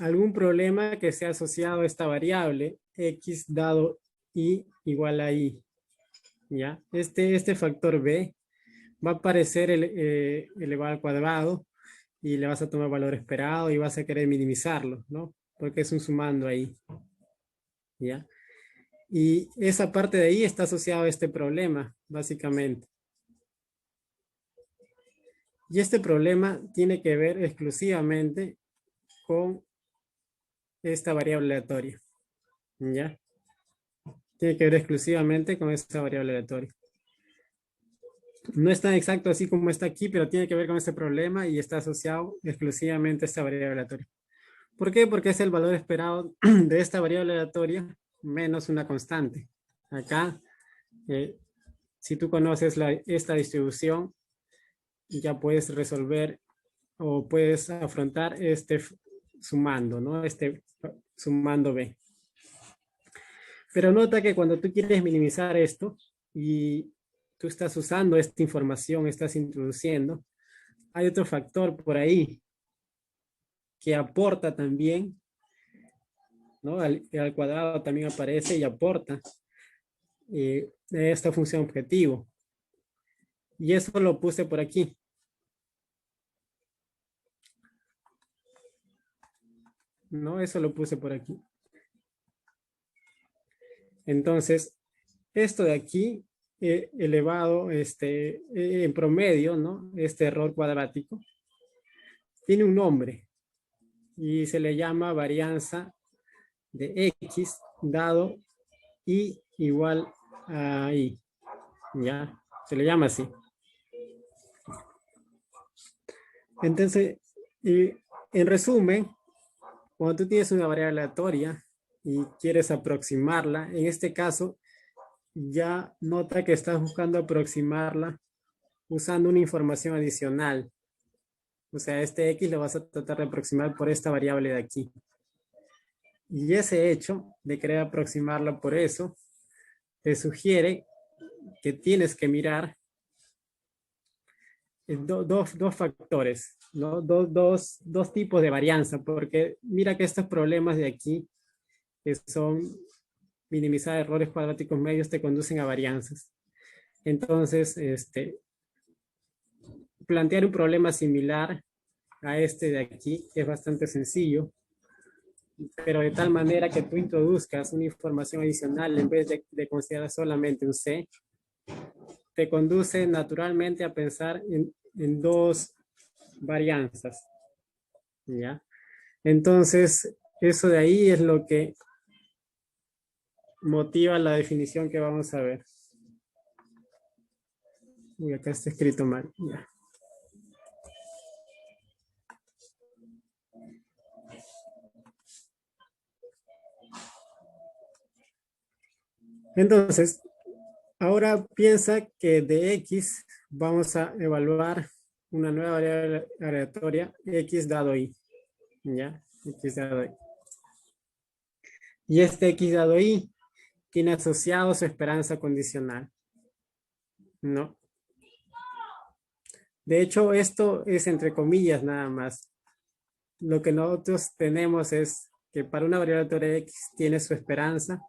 A: algún problema que sea asociado a esta variable x dado y igual a y. ¿Ya? Este factor B va a aparecer elevado al cuadrado y le vas a tomar valor esperado y vas a querer minimizarlo, ¿no? Porque es un sumando ahí. ¿Ya? Y esa parte de ahí está asociada a este problema, básicamente. Y este problema tiene que ver exclusivamente con esta variable aleatoria. ¿Ya? Tiene que ver exclusivamente con esta variable aleatoria. No es tan exacto así como está aquí, pero tiene que ver con este problema y está asociado exclusivamente a esta variable aleatoria. ¿Por qué? Porque es el valor esperado de esta variable aleatoria menos una constante. Acá, si tú conoces esta distribución, ya puedes resolver o puedes afrontar este sumando, ¿no? Este sumando B. Pero nota que cuando tú quieres minimizar esto y tú estás usando esta información, estás introduciendo, hay otro factor por ahí que aporta también, ¿no? Al cuadrado también aparece y aporta esta función objetivo. Y eso lo puse por aquí. ¿no? Eso lo puse por aquí. Entonces, esto de aquí, elevado en promedio, ¿no? Este error cuadrático, tiene un nombre y se le llama varianza de X dado Y igual a Y. ¿Ya? Se le llama así. Entonces, en resumen, cuando tú tienes una variable aleatoria y quieres aproximarla, en este caso, ya nota que estás buscando aproximarla usando una información adicional. O sea, este X lo vas a tratar de aproximar por esta variable de aquí. Y ese hecho de querer aproximarla por eso, te sugiere que tienes que mirar dos factores, ¿no? Dos tipos de varianza, porque mira que estos problemas de aquí, que son minimizar errores cuadráticos medios, te conducen a varianzas. Entonces, plantear un problema similar a este de aquí es bastante sencillo, pero de tal manera que tú introduzcas una información adicional en vez de considerar solamente un C, te conduce naturalmente a pensar en dos varianzas, ¿ya? Entonces, eso de ahí es lo que motiva la definición que vamos a ver. Uy, acá está escrito mal. Ya. Entonces, ahora piensa que de X vamos a evaluar una nueva variable aleatoria, X dado Y. ¿Ya? X dado Y. Y este X dado Y tiene asociado su esperanza condicional. ¿No? De hecho, esto es entre comillas nada más. Lo que nosotros tenemos es que para una variable aleatoria X tiene su esperanza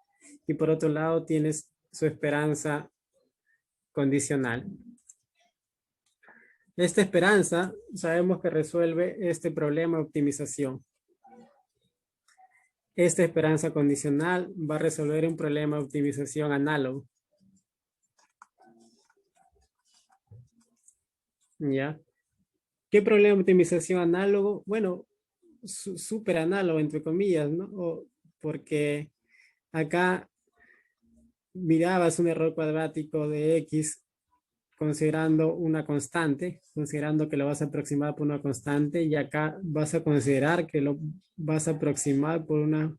A: y por otro lado tienes su esperanza condicional. Esta esperanza sabemos que resuelve este problema de optimización. Esta esperanza condicional va a resolver un problema de optimización análogo. ¿Ya? ¿Qué problema de optimización análogo? Bueno, súper análogo, entre comillas, ¿no? Porque acá mirabas un error cuadrático de X considerando una constante, considerando que lo vas a aproximar por una constante, y acá vas a considerar que lo vas a aproximar por una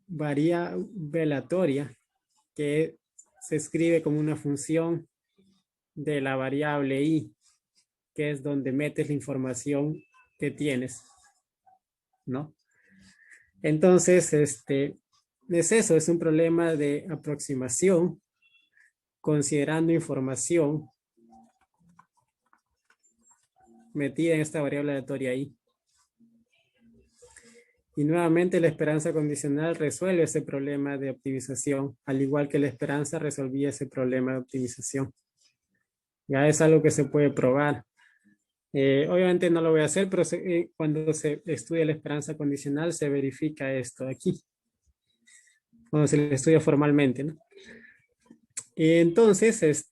A: variable aleatoria que se escribe como una función de la variable y, que es donde metes la información que tienes, ¿no? Entonces, es eso, es un problema de aproximación considerando información metida en esta variable aleatoria y. Y nuevamente la esperanza condicional resuelve ese problema de optimización, al igual que la esperanza resolvía ese problema de optimización. Ya es algo que se puede probar. Obviamente no lo voy a hacer, pero cuando se estudia la esperanza condicional se verifica esto aquí. Cuando se le estudia formalmente, ¿no? Entonces,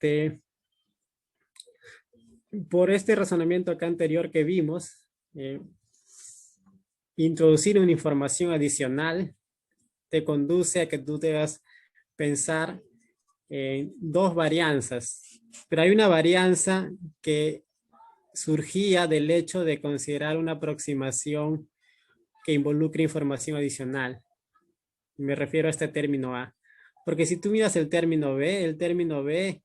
A: por este razonamiento acá anterior que vimos, introducir una información adicional te conduce a que tú debas pensar en dos varianzas. Pero hay una varianza que surgía del hecho de considerar una aproximación que involucre información adicional. Me refiero a este término A. Porque si tú miras el término B,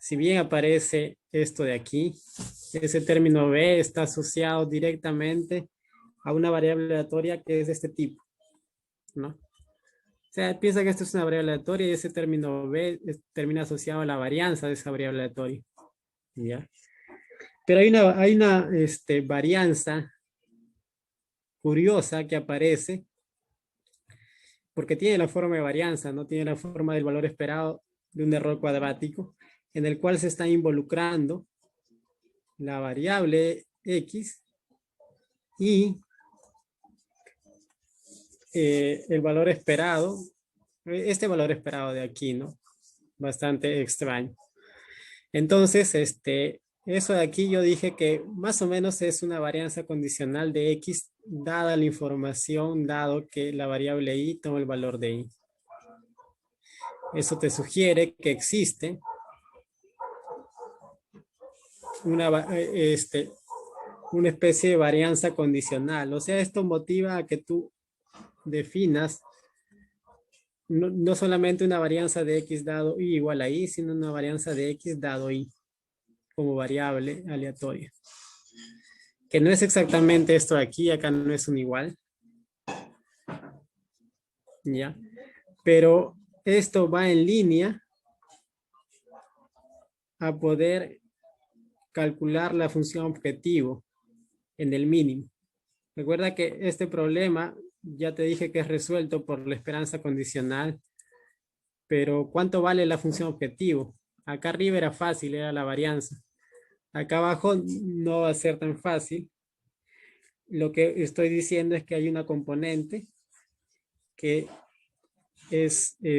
A: si bien aparece esto de aquí, ese término B está asociado directamente a una variable aleatoria que es de este tipo, ¿no? O sea, piensa que esto es una variable aleatoria y ese término B termina asociado a la varianza de esa variable aleatoria, ¿ya? Pero hay una varianza curiosa que aparece porque tiene la forma de varianza, no tiene la forma del valor esperado de un error cuadrático, en el cual se está involucrando la variable X y el valor esperado, este valor esperado de aquí, ¿no? Bastante extraño. Entonces, eso de aquí yo dije que más o menos es una varianza condicional de X dada la información, dado que la variable Y toma el valor de Y. Eso te sugiere que existe una especie de varianza condicional. O sea, esto motiva a que tú definas no solamente una varianza de X dado Y igual a Y, sino una varianza de X dado Y como variable aleatoria. Que no es exactamente esto de aquí, acá no es un igual. ¿Ya? Pero esto va en línea a poder calcular la función objetivo en el mínimo. Recuerda que este problema ya te dije que es resuelto por la esperanza condicional, pero ¿cuánto vale la función objetivo? Acá arriba era fácil, era la varianza. Acá abajo no va a ser tan fácil. Lo que estoy diciendo es que hay una componente que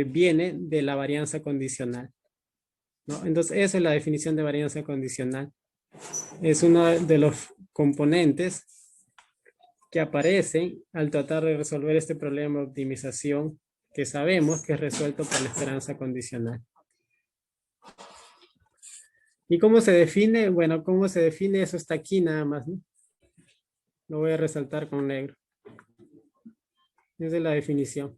A: viene de la varianza condicional, ¿no? Entonces, esa es la definición de varianza condicional. Es uno de los componentes que aparecen al tratar de resolver este problema de optimización que sabemos que es resuelto por la esperanza condicional. ¿Y cómo se define? Bueno, ¿cómo se define? Eso está aquí nada más, ¿no? Lo voy a resaltar con negro. Esa es la definición.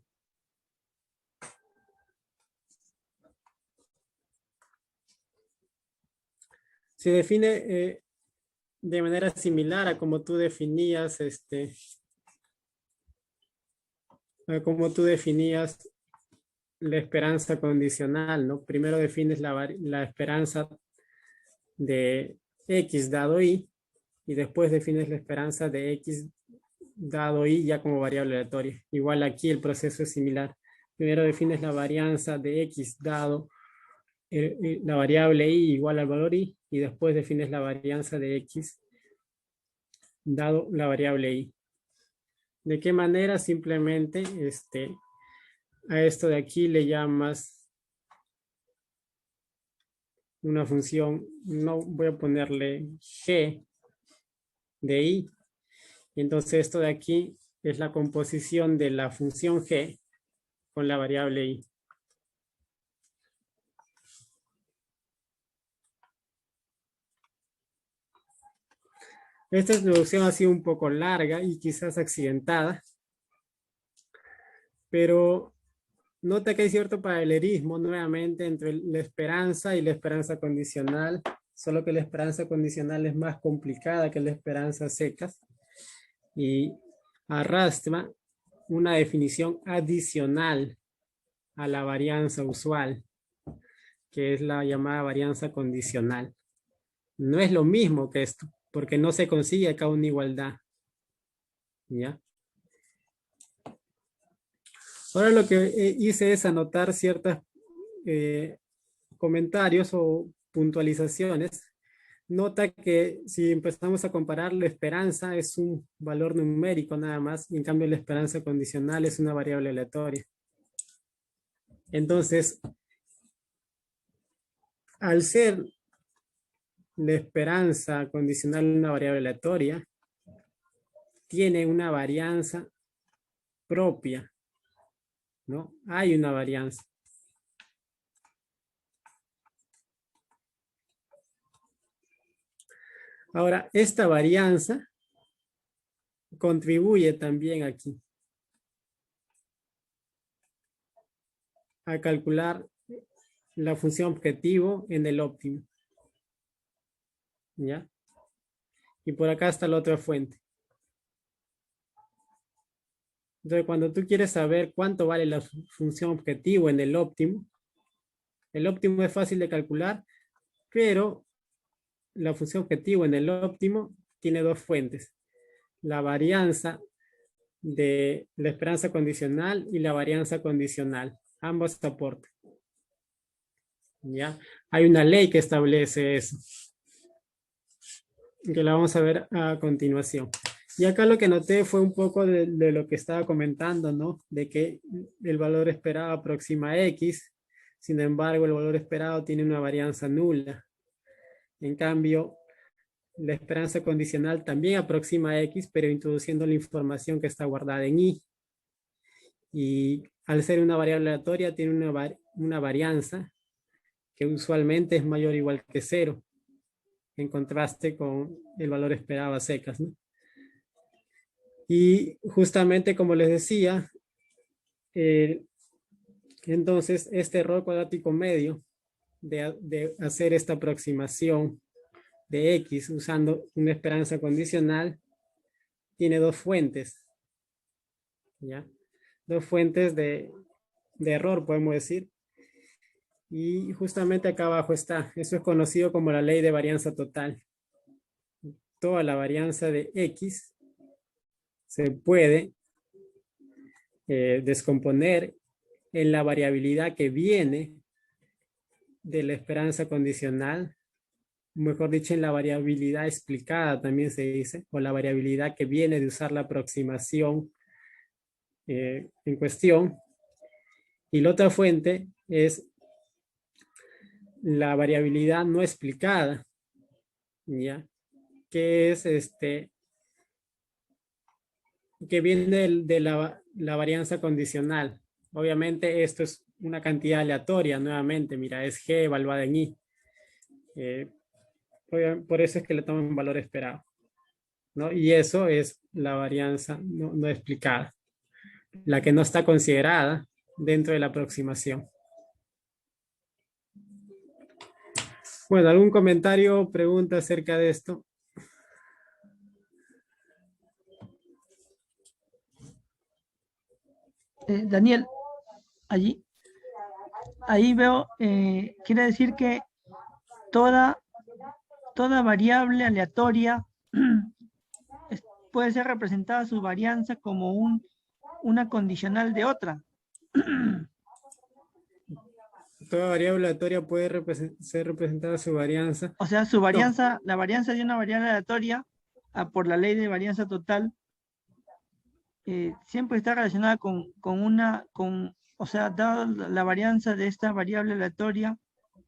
A: Se define de manera similar a como tú definías la esperanza condicional, ¿no? Primero defines la esperanza de X dado Y y después defines la esperanza de X dado Y ya como variable aleatoria. Igual aquí el proceso es similar. Primero defines la varianza de X dado la variable Y igual al valor Y y después defines la varianza de X dado la variable Y. ¿De qué manera? Simplemente a esto de aquí le llamas una función, no voy a ponerle G de Y. Y entonces esto de aquí es la composición de la función G con la variable Y. Esta introducción ha sido un poco larga y quizás accidentada, pero nota que hay cierto paralelismo nuevamente entre la esperanza y la esperanza condicional, solo que la esperanza condicional es más complicada que la esperanza secas y arrastra una definición adicional a la varianza usual, que es la llamada varianza condicional. No es lo mismo que esto, porque no se consigue acá una igualdad. ¿Ya? Ahora lo que hice es anotar ciertos comentarios o puntualizaciones. Nota que si empezamos a comparar, la esperanza es un valor numérico nada más, y en cambio la esperanza condicional es una variable aleatoria. Entonces, al ser la esperanza condicional una variable aleatoria, tiene una varianza propia, ¿no? Hay una varianza. Ahora, esta varianza contribuye también aquí a calcular la función objetivo en el óptimo. ¿Ya? Y por acá está la otra fuente. Entonces, cuando tú quieres saber cuánto vale la función objetivo en el óptimo es fácil de calcular, pero la función objetivo en el óptimo tiene dos fuentes. La varianza de la esperanza condicional y la varianza condicional. Ambos aportan. ¿Ya? Hay una ley que establece eso, que la vamos a ver a continuación. Y acá lo que noté fue un poco de lo que estaba comentando, ¿no? De que el valor esperado aproxima a X, sin embargo, el valor esperado tiene una varianza nula. En cambio, la esperanza condicional también aproxima a X, pero introduciendo la información que está guardada en Y. Y al ser una variable aleatoria, tiene una varianza que usualmente es mayor o igual que 0, en contraste con el valor esperado a secas, ¿no? Y justamente como les decía, entonces este error cuadrático medio de hacer esta aproximación de X usando una esperanza condicional tiene dos fuentes, ¿ya? Dos fuentes de error, podemos decir. Y justamente acá abajo está. Eso es conocido como la ley de varianza total. Toda la varianza de X se puede descomponer en la variabilidad que viene de la esperanza condicional, mejor dicho, en la variabilidad explicada también se dice, o la variabilidad que viene de usar la aproximación en cuestión. Y la otra fuente es la variabilidad no explicada, ¿ya? Que es que viene de la varianza condicional. Obviamente esto es una cantidad aleatoria, nuevamente, mira, es G evaluada en I. Por eso es que le toman valor esperado, ¿no? Y eso es la varianza no explicada, la que no está considerada dentro de la aproximación. Bueno, ¿algún comentario o pregunta acerca de esto?
B: Daniel, ahí veo, quiere decir que toda variable aleatoria puede ser representada su varianza como una condicional de otra.
A: Toda variable aleatoria puede ser representada su varianza.
B: O sea, su varianza, no. La varianza de una variable aleatoria, por la ley de varianza total, siempre está relacionada o sea, dado la varianza de esta variable aleatoria,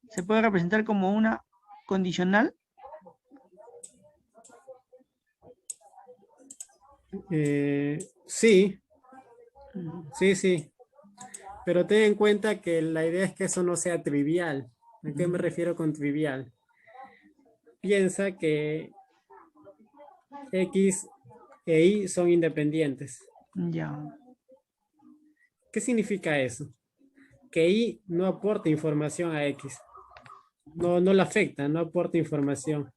B: se puede representar como una condicional.
A: Sí, sí. Pero ten en cuenta que la idea es que eso no sea trivial. ¿A qué me refiero con trivial? Piensa que X e Y son independientes.
B: Ya.
A: ¿Qué significa eso? Que Y no aporta información a X. No le afecta, no aporta información.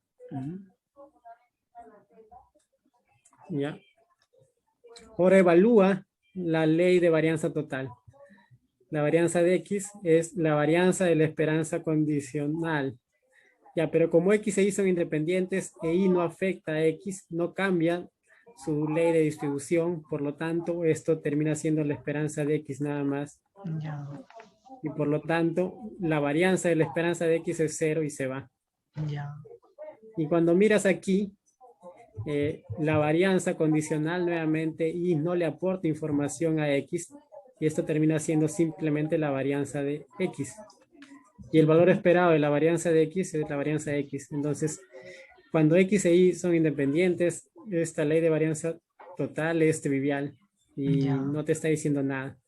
A: ¿Ya? Ahora evalúa la ley de varianza total. La varianza de X es la varianza de la esperanza condicional. Ya, pero como X e Y son independientes e Y no afecta a X, no cambia su ley de distribución, por lo tanto, esto termina siendo la esperanza de X nada más.
B: Ya.
A: Y por lo tanto, la varianza de la esperanza de X es 0 y se va.
B: Ya.
A: Y cuando miras aquí, la varianza condicional nuevamente Y no le aporta información a X y esto termina siendo simplemente la varianza de X. Y el valor esperado de la varianza de X es la varianza de X. Entonces, cuando X e Y son independientes, esta ley de varianza total es trivial y no te está diciendo nada.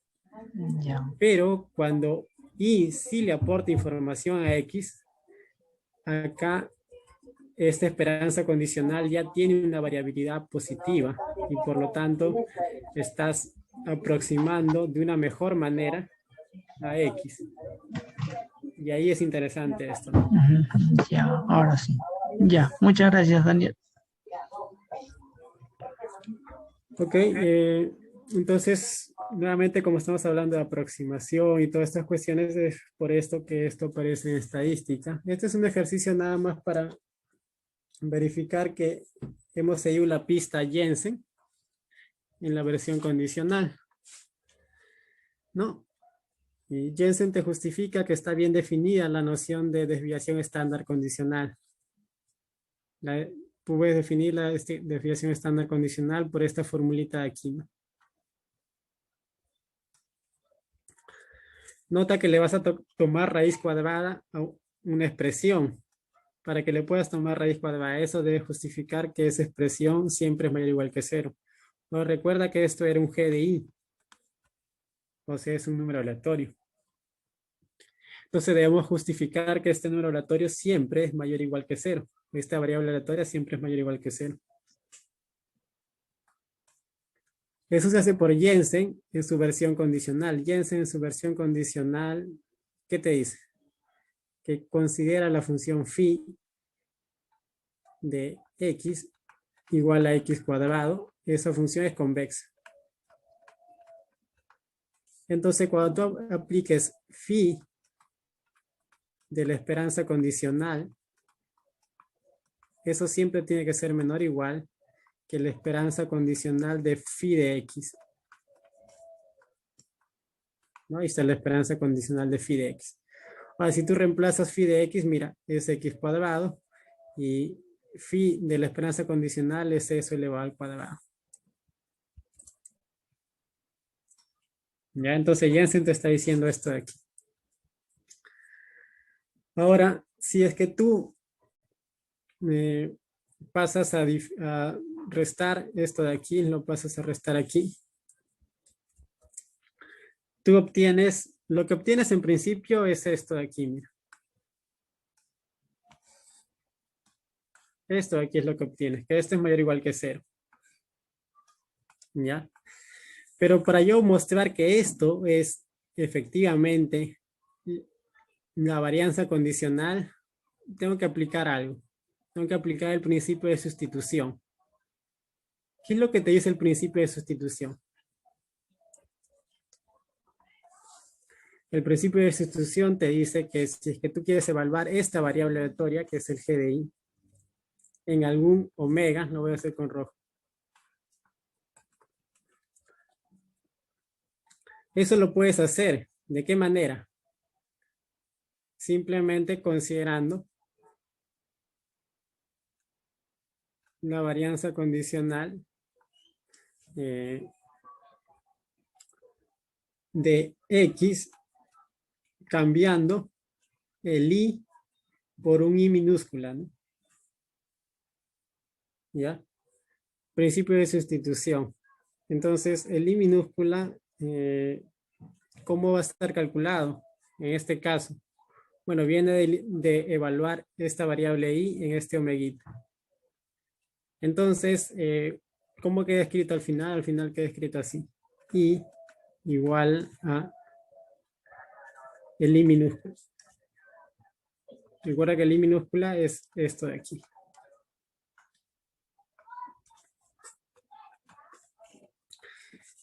B: Ya.
A: Pero cuando Y sí le aporta información a X, acá esta esperanza condicional ya tiene una variabilidad positiva y por lo tanto estás aproximando de una mejor manera a X. Y ahí es interesante esto, ¿no?
B: Ya, ahora sí. Ya, muchas gracias, Daniel.
A: Ok, entonces, nuevamente como estamos hablando de aproximación y todas estas cuestiones, es por esto que esto aparece en estadística. Este es un ejercicio nada más para verificar que hemos seguido la pista Jensen en la versión condicional, ¿no? Y Jensen te justifica que está bien definida la noción de desviación estándar condicional. puedes definir la desviación estándar condicional por esta formulita de aquí, ¿no? Nota que le vas a tomar raíz cuadrada a una expresión. Para que le puedas tomar raíz cuadrada, eso debe justificar que esa expresión siempre es mayor o igual que 0. Pero recuerda que esto era un G de I. O sea, es un número aleatorio. Entonces debemos justificar que este número aleatorio siempre es mayor o igual que 0. Esta variable aleatoria siempre es mayor o igual que 0. Eso se hace por Jensen en su versión condicional. Jensen en su versión condicional, ¿qué te dice? Que considera la función phi de x igual a x cuadrado. Esa función es convexa. Entonces, cuando tú apliques phi de la esperanza condicional, eso siempre tiene que ser menor o igual que la esperanza condicional de phi de x. ¿No? Ahí está la esperanza condicional de phi de x. Ahora, si tú reemplazas phi de x, mira, es x cuadrado y phi de la esperanza condicional es eso elevado al cuadrado. Ya, entonces Jensen te está diciendo esto de aquí. Ahora, si es que tú pasas a restar esto de aquí, lo pasas a restar aquí, tú obtienes, lo que obtienes en principio es esto de aquí, mira. Esto de aquí es lo que obtienes, que esto es mayor o igual que 0. ¿Ya? Pero para yo mostrar que esto es efectivamente la varianza condicional, tengo que aplicar algo. Tengo que aplicar el principio de sustitución. ¿Qué es lo que te dice el principio de sustitución? El principio de sustitución te dice que si es que tú quieres evaluar esta variable aleatoria, que es el G de I, en algún omega, lo voy a hacer con rojo. Eso lo puedes hacer. ¿De qué manera? Simplemente considerando la varianza condicional de X cambiando el I por un I minúscula, ¿no? ¿Ya? Principio de sustitución. Entonces, el I minúscula, ¿cómo va a estar calculado en este caso? Bueno, viene de evaluar esta variable I en este omeguita. Entonces, ¿cómo queda escrito al final? Al final queda escrito así. I igual a el I minúscula. Recuerda que el I minúscula es esto de aquí.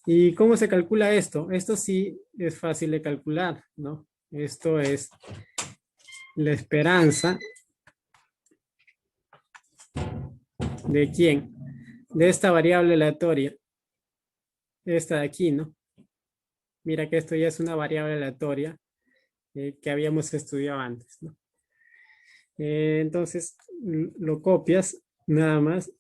A: ¿Y cómo se calcula esto? Esto sí es fácil de calcular, ¿no? Esto es la esperanza de ¿quién? De esta variable aleatoria. Esta de aquí, ¿no? Mira que esto ya es una variable aleatoria que habíamos estudiado antes, ¿no? Entonces, lo copias nada más.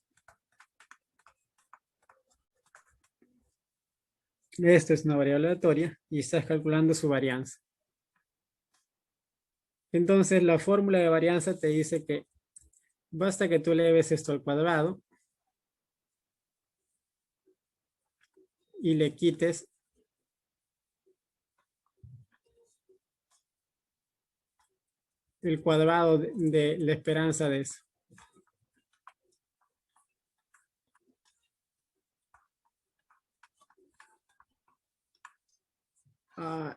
A: Esto es una variable aleatoria y estás calculando su varianza. Entonces, la fórmula de varianza te dice que basta que tú eleves esto al cuadrado y le quites el cuadrado de la esperanza de eso.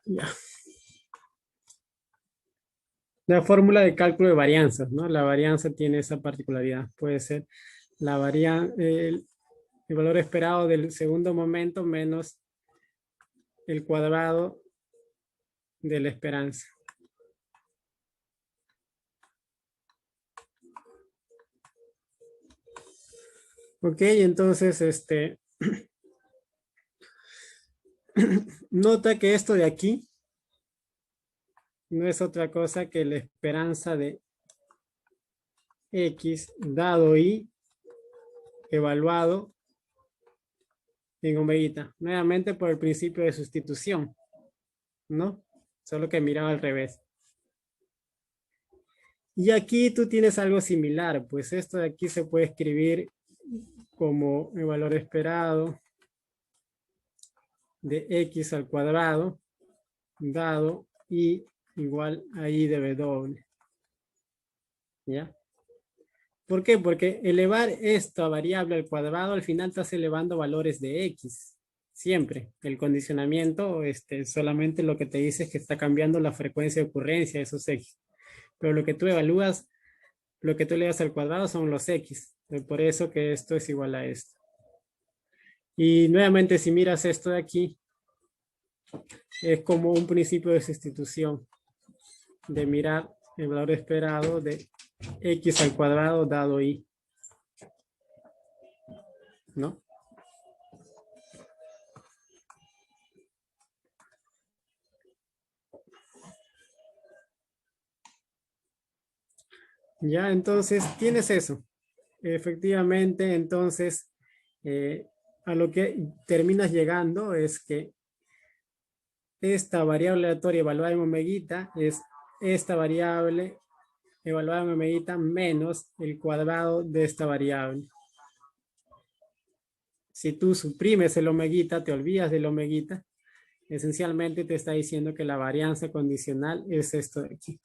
A: Ya. La fórmula de cálculo de varianzas, ¿no? La varianza tiene esa particularidad. Puede ser el valor esperado del segundo momento menos el cuadrado de la esperanza. Ok, entonces, nota que esto de aquí no es otra cosa que la esperanza de X dado Y evaluado en omeguita. Nuevamente por el principio de sustitución, ¿no? Solo que miraba al revés. Y aquí tú tienes algo similar, pues esto de aquí se puede escribir como el valor esperado de x al cuadrado dado y igual a i de w. ¿Ya? ¿Por qué? Porque elevar esta variable al cuadrado al final estás elevando valores de x. Siempre. El condicionamiento solamente lo que te dice es que está cambiando la frecuencia de ocurrencia de esos x. Pero lo que tú evalúas, lo que tú elevas al cuadrado son los x. Por eso que esto es igual a esto. Y nuevamente si miras esto de aquí, es como un principio de sustitución. De mirar el valor esperado de x al cuadrado dado y, ¿no? Ya, entonces tienes eso. Efectivamente, entonces, a lo que terminas llegando es que esta variable aleatoria evaluada en omeguita es esta variable evaluada en omeguita menos el cuadrado de esta variable. Si tú suprimes el omeguita, te olvidas del omeguita, esencialmente te está diciendo que la varianza condicional es esto de aquí.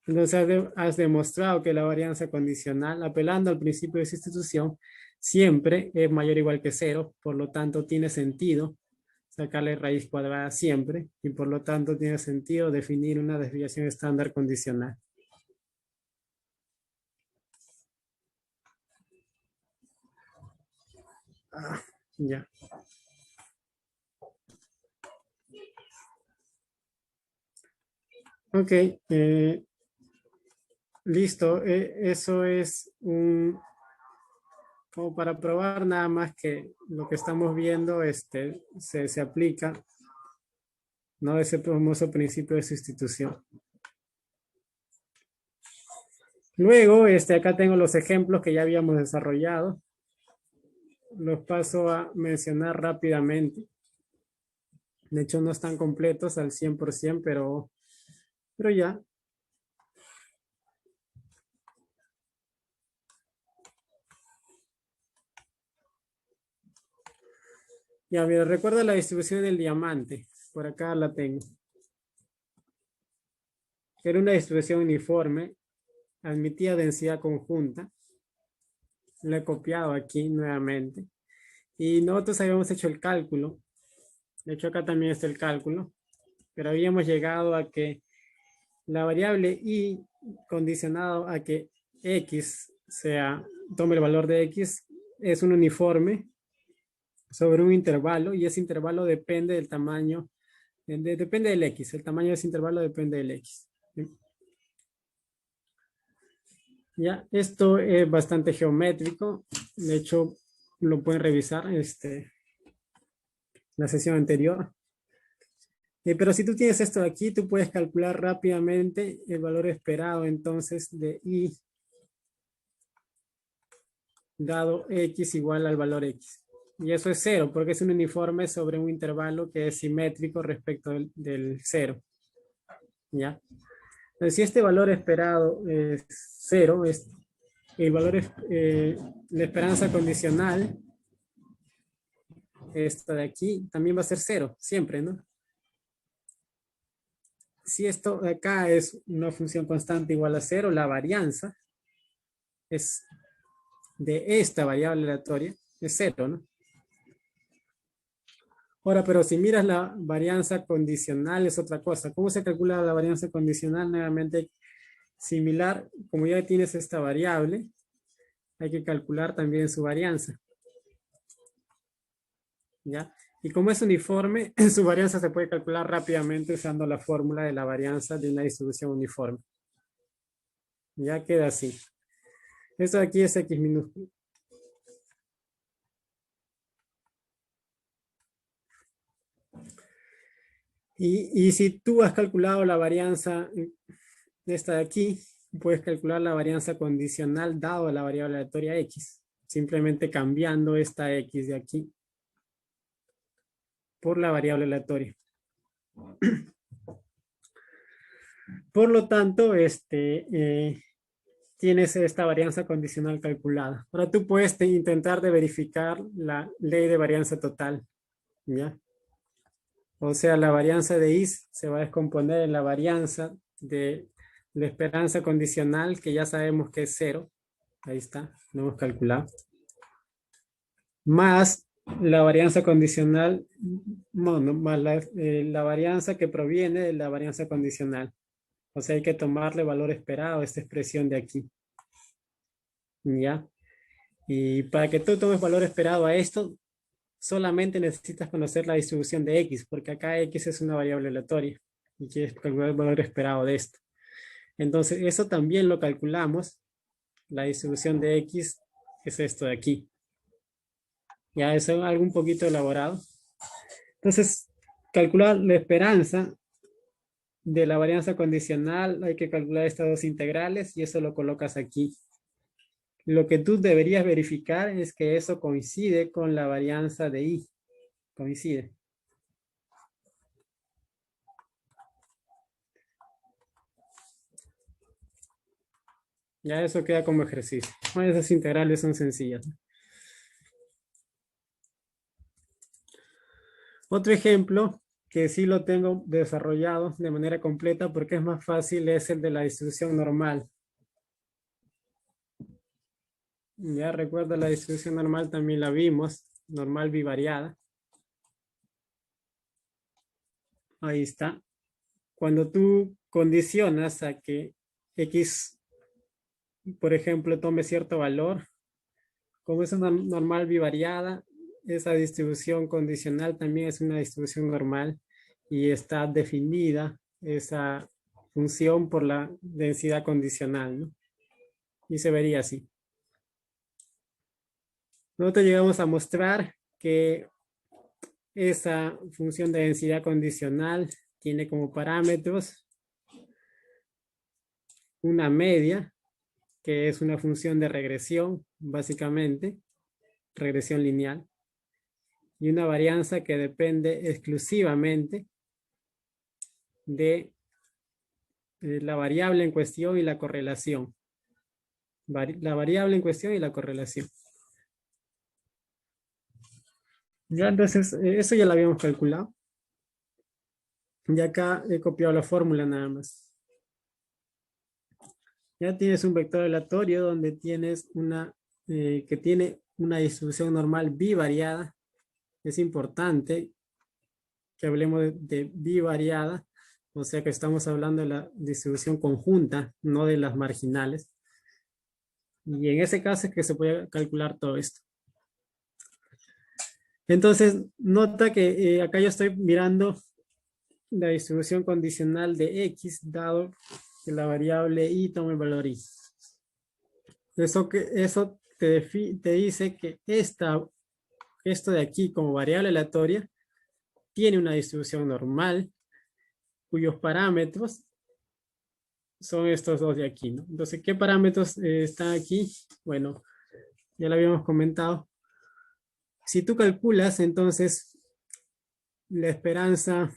A: Entonces has demostrado que la varianza condicional, apelando al principio de sustitución, siempre es mayor o igual que 0, por lo tanto tiene sentido sacarle raíz cuadrada siempre, y por lo tanto tiene sentido definir una desviación estándar condicional. Ya. Ok, listo. Eso es como para probar nada más que lo que estamos viendo se aplica, ¿no? Ese famoso principio de sustitución. Luego, acá tengo los ejemplos que ya habíamos desarrollado. Los paso a mencionar rápidamente. De hecho, no están completos al 100%, pero ya. Ya, mira, recuerda la distribución del diamante. Por acá la tengo. Era una distribución uniforme. Admitía densidad conjunta. La he copiado aquí nuevamente. Y nosotros habíamos hecho el cálculo. De hecho, acá también está el cálculo. Pero habíamos llegado a que la variable y condicionado a que x tome el valor de x, es un uniforme sobre un intervalo y ese intervalo depende del tamaño, depende del x, el tamaño de ese intervalo depende del x. Ya, esto es bastante geométrico, de hecho lo pueden revisar la sesión anterior. Pero si tú tienes esto de aquí, tú puedes calcular rápidamente el valor esperado entonces de i dado x igual al valor x. Y eso es 0, porque es un uniforme sobre un intervalo que es simétrico respecto del 0. ¿Ya? Entonces, si este valor esperado es 0, el valor la esperanza condicional, esta de aquí, también va a ser 0, siempre, ¿no? Si esto de acá es una función constante igual a 0, la varianza es de esta variable aleatoria, es 0, ¿no? Ahora, pero si miras la varianza condicional es otra cosa. ¿Cómo se calcula la varianza condicional? Nuevamente, similar, como ya tienes esta variable, hay que calcular también su varianza. ¿Ya? Y como es uniforme, su varianza se puede calcular rápidamente usando la fórmula de la varianza de una distribución uniforme. Ya queda así. Esto de aquí es x minúsculo. Y si tú has calculado la varianza de esta de aquí, puedes calcular la varianza condicional dado la variable aleatoria X, simplemente cambiando esta X de aquí por la variable aleatoria. Por lo tanto, tienes esta varianza condicional calculada. Ahora tú puedes intentar de verificar la ley de varianza total, ¿ya? O sea, la varianza de I se va a descomponer en la varianza de la esperanza condicional, que ya sabemos que es 0. Ahí está, lo hemos calculado. Más la varianza condicional, más la varianza que proviene de la varianza condicional. O sea, hay que tomarle valor esperado a esta expresión de aquí. ¿Ya? Y para que tú tomes valor esperado a esto, solamente necesitas conocer la distribución de X, porque acá X es una variable aleatoria y quieres calcular el valor esperado de esto. Entonces, eso también lo calculamos. La distribución de X es esto de aquí. Ya, eso es algo un poquito elaborado. Entonces, calcular la esperanza de la varianza condicional, hay que calcular estas dos integrales y eso lo colocas aquí. Lo que tú deberías verificar es que eso coincide con la varianza de I. Coincide. Ya eso queda como ejercicio. Bueno, esas integrales son sencillas. Otro ejemplo que sí lo tengo desarrollado de manera completa porque es más fácil es el de la distribución normal. Ya recuerdo la distribución normal también la vimos, normal bivariada. Ahí está. Cuando tú condicionas a que X, por ejemplo, tome cierto valor, como es una normal bivariada, esa distribución condicional también es una distribución normal y está definida esa función por la densidad condicional, ¿no? Y se vería así. Nosotros llegamos a mostrar que esa función de densidad condicional tiene como parámetros una media, que es una función de regresión, básicamente, regresión lineal, y una varianza que depende exclusivamente de la variable en cuestión y la correlación. La variable en cuestión y la correlación. Ya, entonces, eso ya lo habíamos calculado. Y acá he copiado la fórmula nada más. Ya tienes un vector aleatorio donde tienes que tiene una distribución normal bivariada. Es importante que hablemos de bivariada, o sea que estamos hablando de la distribución conjunta, no de las marginales. Y en ese caso es que se puede calcular todo esto. Entonces, nota que acá yo estoy mirando la distribución condicional de X, dado que la variable Y toma el valor Y. Eso te dice que esto de aquí como variable aleatoria tiene una distribución normal cuyos parámetros son estos dos de aquí, ¿no? Entonces, ¿qué parámetros están aquí? Bueno, ya lo habíamos comentado. Si tú calculas, entonces, la esperanza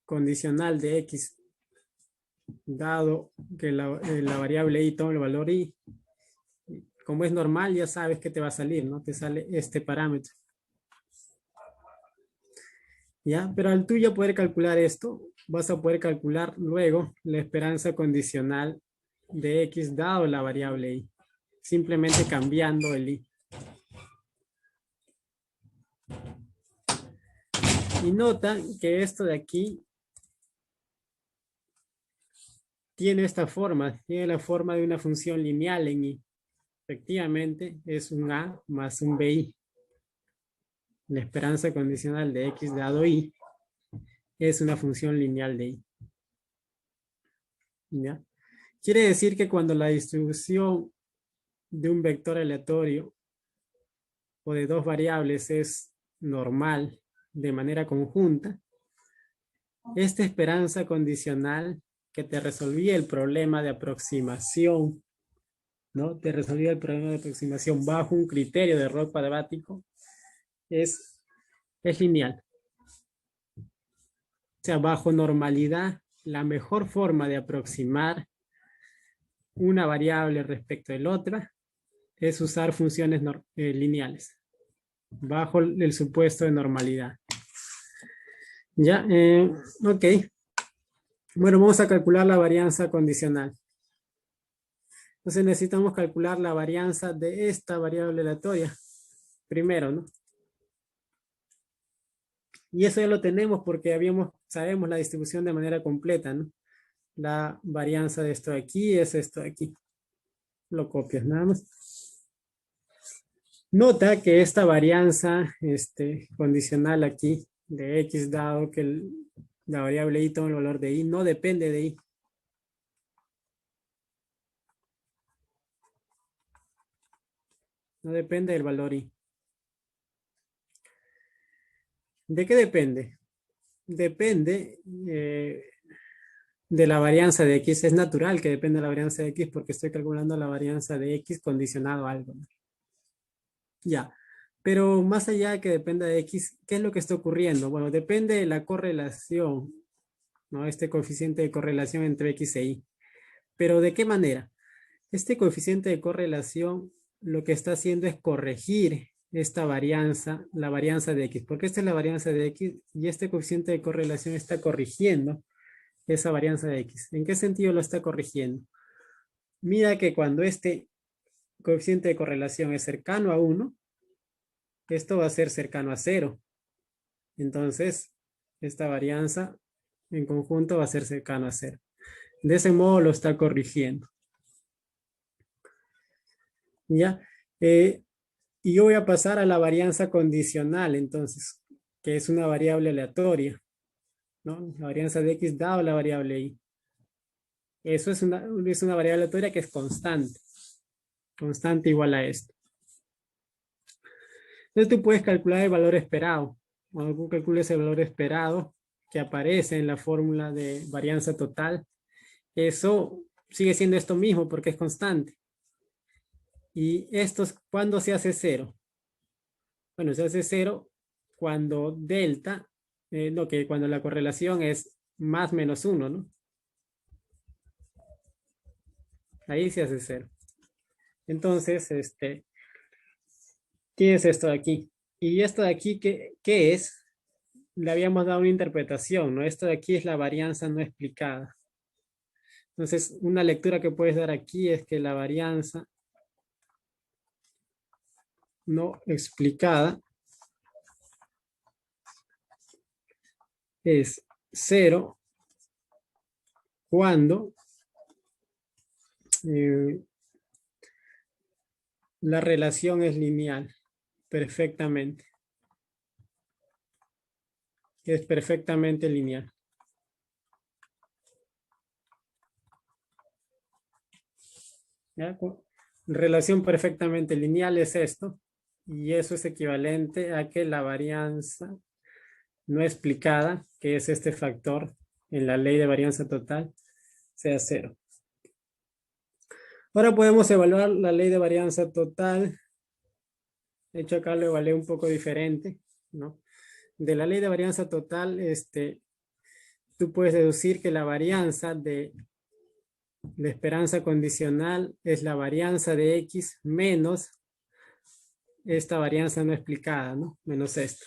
A: condicional de X, dado que la variable Y toma el valor Y, como es normal, ya sabes que te va a salir, ¿no? Te sale este parámetro. ¿Ya? Pero al tú ya poder calcular esto, vas a poder calcular luego la esperanza condicional de X dado la variable Y, simplemente cambiando el Y. Y nota que esto de aquí tiene esta forma, tiene la forma de una función lineal en Y. Efectivamente, es un A más un BI. La esperanza condicional de X dado Y es una función lineal de Y. ¿Ya? Quiere decir que cuando la distribución de un vector aleatorio o de dos variables es normal de manera conjunta, esta esperanza condicional que te resolvía el problema de aproximación, ¿no? Te resolvía el problema de aproximación bajo un criterio de error cuadrático, es lineal. O sea, bajo normalidad, la mejor forma de aproximar una variable respecto de la otra es usar funciones lineales, bajo el supuesto de normalidad. Ya, ok. Bueno, vamos a calcular la varianza condicional. Entonces necesitamos calcular la varianza de esta variable aleatoria primero, ¿no? Y eso ya lo tenemos porque sabemos la distribución de manera completa, ¿no? La varianza de esto de aquí es esto de aquí. Lo copias nada más. Nota que esta varianza condicional aquí de x dado que la variable y toma el valor de y no depende de y. No depende del valor y. ¿De qué depende? Depende de la varianza de x. Es natural que dependa de la varianza de x porque estoy calculando la varianza de x condicionado a algo, ¿no? Ya. Pero más allá de que dependa de x, ¿qué es lo que está ocurriendo? Bueno, depende de la correlación, ¿no? Este coeficiente de correlación entre x e y. Pero ¿de qué manera? Este coeficiente de correlación lo que está haciendo es corregir esta varianza, la varianza de x, porque esta es la varianza de x y este coeficiente de correlación está corrigiendo esa varianza de x. ¿En qué sentido lo está corrigiendo? Mira que cuando este coeficiente de correlación es cercano a 1, esto va a ser cercano a 0. Entonces, esta varianza en conjunto va a ser cercano a 0. De ese modo lo está corrigiendo. ¿Ya? Y yo voy a pasar a la varianza condicional, entonces, que es una variable aleatoria, ¿no? La varianza de x dado la variable y. Eso es una variable aleatoria que es constante. Constante igual a esto. Entonces tú puedes calcular el valor esperado. Cuando tú calcules el valor esperado que aparece en la fórmula de varianza total, eso sigue siendo esto mismo porque es constante. Y esto es cuando se hace 0. Bueno, se hace 0 cuando delta, cuando la correlación es más menos 1, ¿no? Ahí se hace 0. Entonces, ¿qué es esto de aquí? Y esto de aquí, ¿qué es? Le habíamos dado una interpretación, ¿no? Esto de aquí es la varianza no explicada. Entonces, una lectura que puedes dar aquí es que la varianza no explicada es 0 cuando la relación es lineal, perfectamente. Es perfectamente lineal. ¿Ya? Relación perfectamente lineal es esto, y eso es equivalente a que la varianza no explicada, que es este factor en la ley de varianza total, sea 0. Ahora podemos evaluar la ley de varianza total. De hecho, acá lo evalué un poco diferente, ¿no? De la ley de varianza total, tú puedes deducir que la varianza de esperanza condicional es la varianza de x menos esta varianza no explicada, ¿no? Menos esto.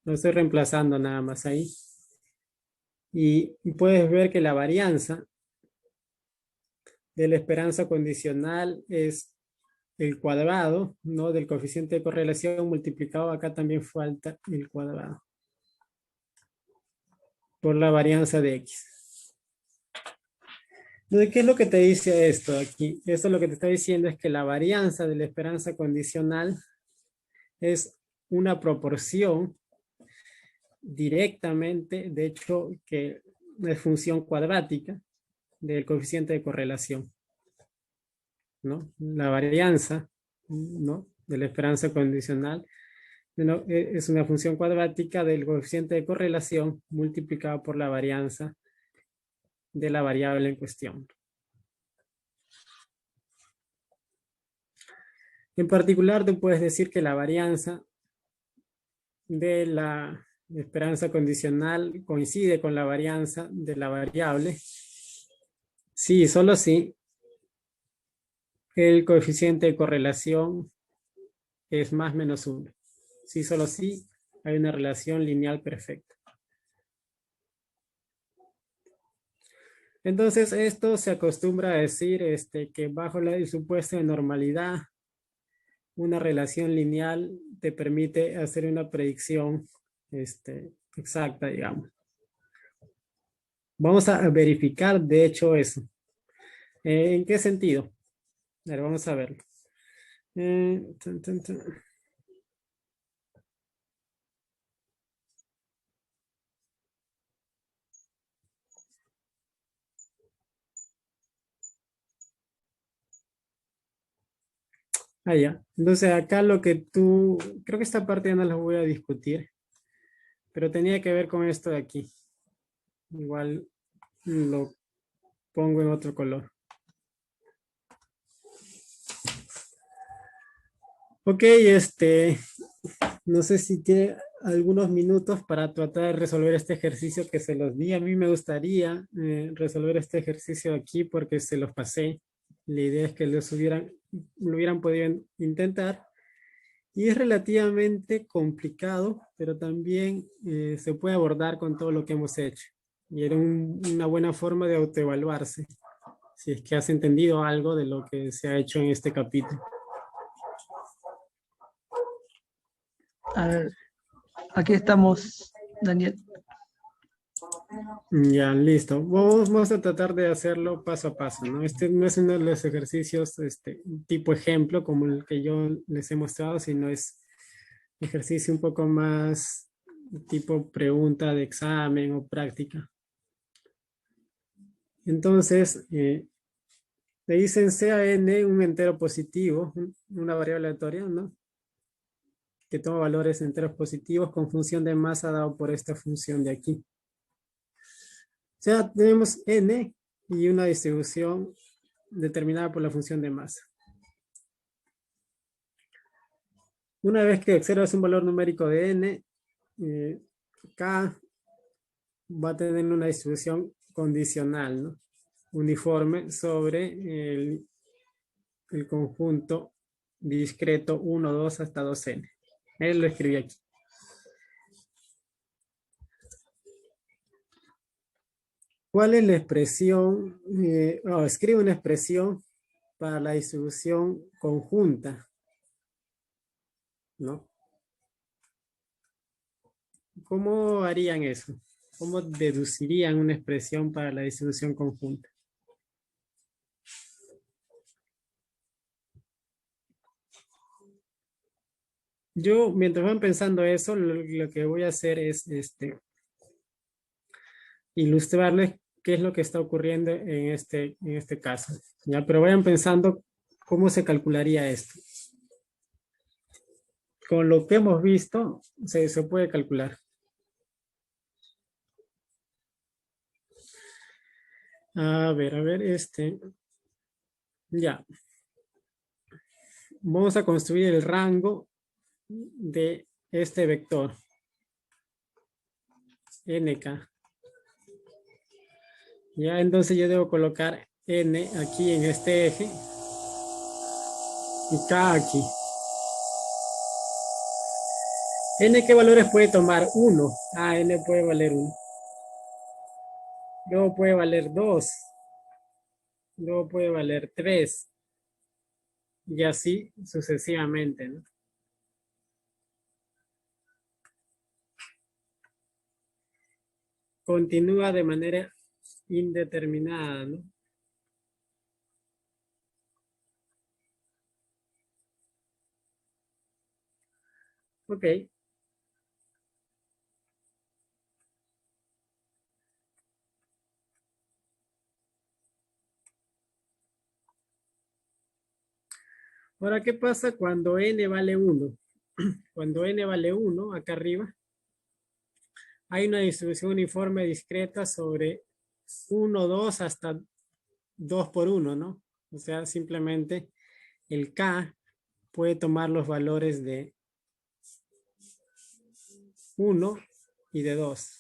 A: Lo estoy reemplazando nada más ahí. Y puedes ver que la varianza de la esperanza condicional es el cuadrado, ¿no? Del coeficiente de correlación multiplicado, acá también falta el cuadrado, por la varianza de x. Entonces, ¿qué es lo que te dice esto aquí? Esto lo que te está diciendo es que la varianza de la esperanza condicional es una proporción directamente, de hecho, que es función cuadrática del coeficiente de correlación, ¿no? La varianza, ¿no? De la esperanza condicional, ¿no? Es una función cuadrática del coeficiente de correlación multiplicado por la varianza de la variable en cuestión. En particular, tú puedes decir que la varianza de la esperanza condicional coincide con la varianza de la variable. Sí, solo si el coeficiente de correlación es más menos 1. Sí, solo si hay una relación lineal perfecta. Entonces, esto se acostumbra a decir que bajo el supuesto de normalidad, una relación lineal te permite hacer una predicción exacta, digamos. Vamos a verificar, de hecho, eso. ¿En qué sentido? A ver, vamos a verlo. Ah, ya. Entonces acá lo que tú, creo que esta parte ya no la voy a discutir, pero tenía que ver con esto de aquí. Igual lo pongo en otro color. Ok, no sé si tiene algunos minutos para tratar de resolver este ejercicio que se los di. A mí me gustaría resolver este ejercicio aquí porque se los pasé. La idea es que lo hubieran podido intentar. Y es relativamente complicado, pero también se puede abordar con todo lo que hemos hecho. Y era una buena forma de autoevaluarse, si es que has entendido algo de lo que se ha hecho en este capítulo.
B: A ver, aquí estamos, Daniel.
A: Ya, listo. Vamos a tratar de hacerlo paso a paso, ¿no? Este no es uno de los ejercicios tipo ejemplo como el que yo les he mostrado, sino es ejercicio un poco más tipo pregunta de examen o práctica. Entonces, le dicen sea n un entero positivo, una variable aleatoria, ¿no? Que toma valores enteros positivos con función de masa dado por esta función de aquí. O sea, tenemos n y una distribución determinada por la función de masa. Una vez que observas un valor numérico de n, K va a tener una distribución condicional, ¿no? Uniforme sobre el conjunto discreto 1, 2 hasta 2n. Él lo escribí aquí. ¿Cuál es la expresión? Escribe una expresión para la distribución conjunta, ¿no? ¿Cómo harían eso? ¿Cómo deducirían una expresión para la distribución conjunta? Yo, mientras van pensando eso, lo que voy a hacer es ilustrarles qué es lo que está ocurriendo en este caso. ¿Ya? Pero vayan pensando cómo se calcularía esto. Con lo que hemos visto, se puede calcular. A ver, ya. Vamos a construir el rango de este vector. NK. Ya, entonces yo debo colocar N aquí en este eje y K aquí. N, ¿qué valores puede tomar? 1. Ah, N puede valer 1. Luego puede valer 2. Luego puede valer 3. Y así sucesivamente, ¿no? Continúa de manera indeterminada, ¿no? Ok. Ahora, ¿qué pasa cuando N vale 1? Cuando N vale 1, acá arriba, hay una distribución uniforme discreta sobre 1, 2 hasta 2 por 1, ¿no? O sea, simplemente el K puede tomar los valores de 1 y de 2.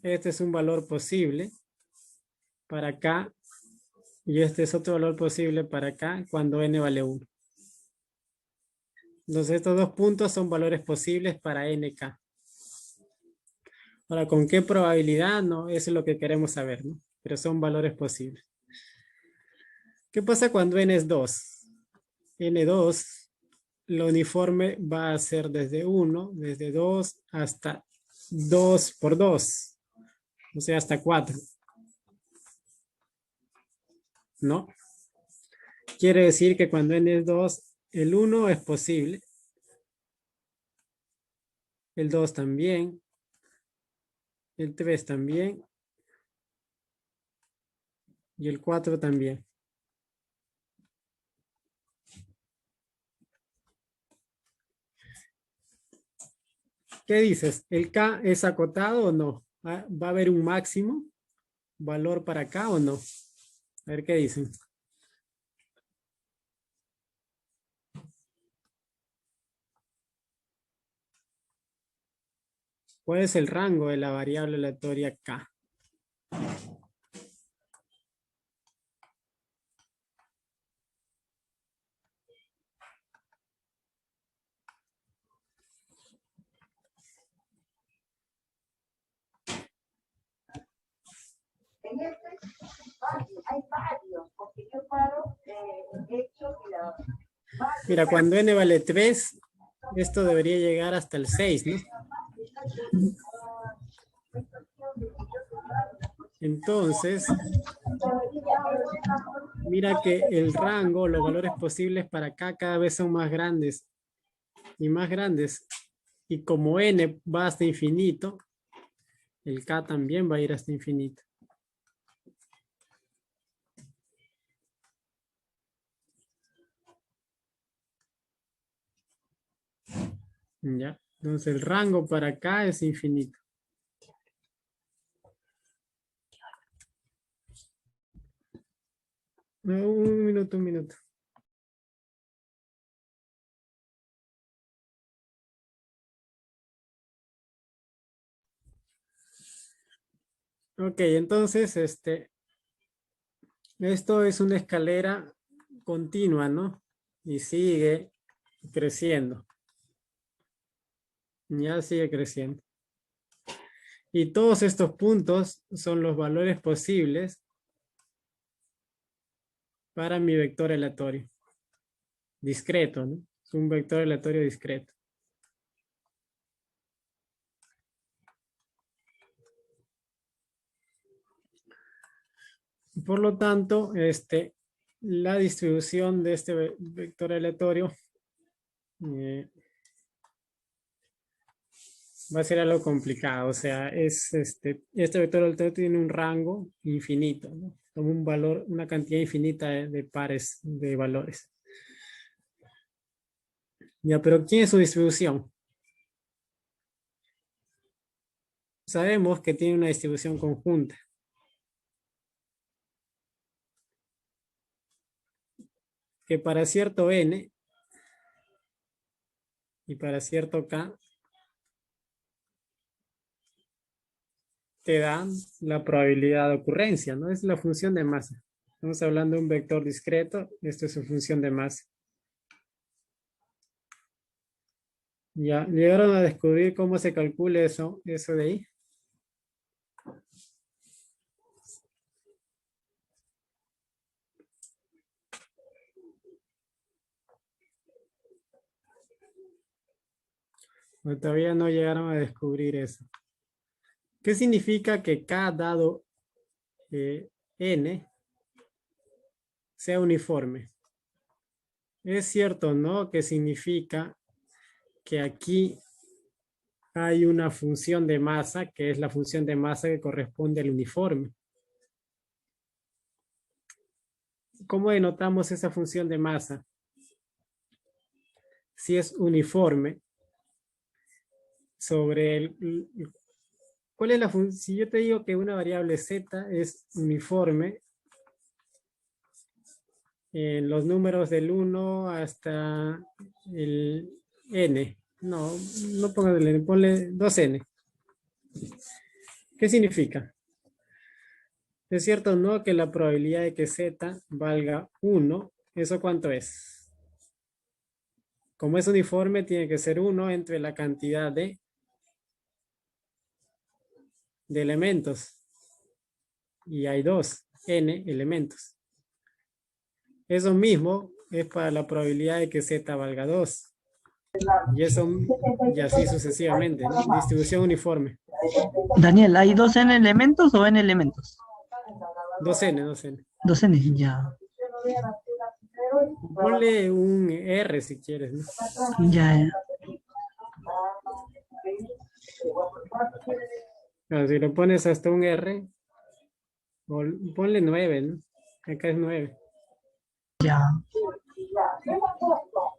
A: Este es un valor posible para K y este es otro valor posible para K cuando N vale 1. Entonces estos dos puntos son valores posibles para NK. Ahora, ¿con qué probabilidad? No, eso es lo que queremos saber, ¿no? Pero son valores posibles. ¿Qué pasa cuando N es 2? N2, lo uniforme va a ser desde 1, desde 2 hasta 2 por 2. O sea, hasta 4. ¿No? Quiere decir que cuando N es 2, el 1 es posible. El 2 también. El 3 también. Y el 4 también. ¿Qué dices? ¿El K es acotado o no? ¿Va a haber un máximo valor para K o no? A ver qué dicen. ¿Cuál es el rango de la variable aleatoria K?
C: En este hay varios, porque yo paro hecho y la...
A: Mira, cuando N vale 3, esto debería llegar hasta el 6, ¿no? Entonces, mira que el rango, los valores posibles para acá cada vez son más grandes y más grandes. Y como N va hasta infinito, el K también va a ir hasta infinito. ¿Ya? Entonces el rango para acá es infinito. Un minuto, un minuto. Ok, entonces, esto es una escalera continua, ¿no? Y sigue creciendo. Ya sigue creciendo. Y todos estos puntos son los valores posibles para mi vector aleatorio. Discreto, ¿no? Es un vector aleatorio discreto. Por lo tanto, la distribución de este vector aleatorio va a ser algo complicado. O sea, este vector aleatorio tiene un rango infinito, ¿no? Toma un valor, una cantidad infinita de pares de valores. Ya, pero ¿quién es su distribución? Sabemos que tiene una distribución conjunta. Que para cierto n y para cierto k te dan la probabilidad de ocurrencia, ¿no? Es la función de masa. Estamos hablando de un vector discreto, esto es su función de masa. Ya, llegaron a descubrir cómo se calcula eso de ahí. O todavía no llegaron a descubrir eso. ¿Qué significa que K dado N sea uniforme? Es cierto, ¿no? Que significa que aquí hay una función de masa, que es la función de masa que corresponde al uniforme. ¿Cómo denotamos esa función de masa? Si es uniforme, sobre ¿cuál es la función? Si yo te digo que una variable z es uniforme en los números del 1 hasta el n. No, no pongas el n, ponle 2n. ¿Qué significa? ¿Es cierto o no que la probabilidad de que z valga 1, ¿eso cuánto es? Como es uniforme, tiene que ser 1 entre la cantidad de elementos. Y hay 2, n elementos. Eso mismo es para la probabilidad de que z valga 2. Y eso, y así sucesivamente, ¿no? Distribución uniforme.
B: Daniel, ¿hay 2n elementos o n elementos?
A: 2n, 2n.
B: 2n, ya.
A: Ponle un R si quieres, ¿no?
B: Ya.
A: Claro, si lo pones hasta un R, ponle 9, ¿no? Acá es 9.
B: Ya.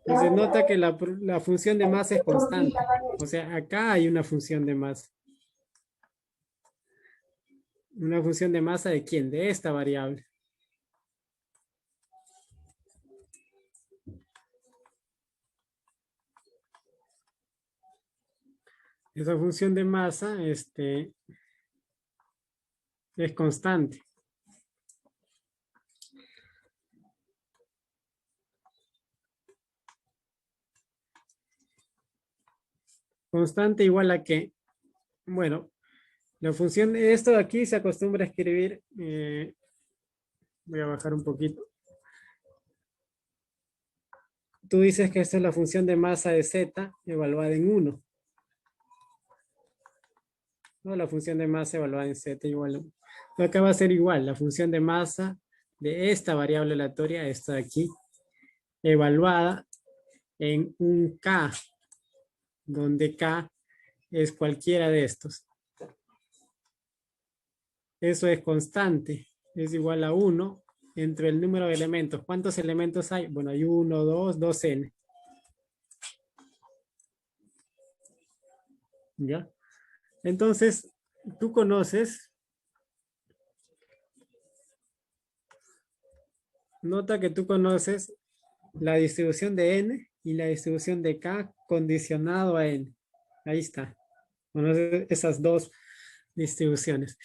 A: Se nota que la función de masa es constante. O sea, acá hay una función de masa. ¿Una función de masa de quién? De esta variable. Esa función de masa es constante. Constante igual a que, bueno, la función de esto de aquí se acostumbra a escribir, voy a bajar un poquito. Tú dices que esta es la función de masa de z evaluada en 1. ¿No? La función de masa evaluada en z igual a 1. Acá va a ser igual, la función de masa de esta variable aleatoria, esta de aquí, evaluada en un k, donde k es cualquiera de estos. Eso es constante, es igual a 1 entre el número de elementos. ¿Cuántos elementos hay? Bueno, hay 1, 2, 2n. ¿Ya? Entonces, tú conoces, nota que tú conoces la distribución de n y la distribución de k condicionado a n. Ahí está. Conoces esas dos distribuciones.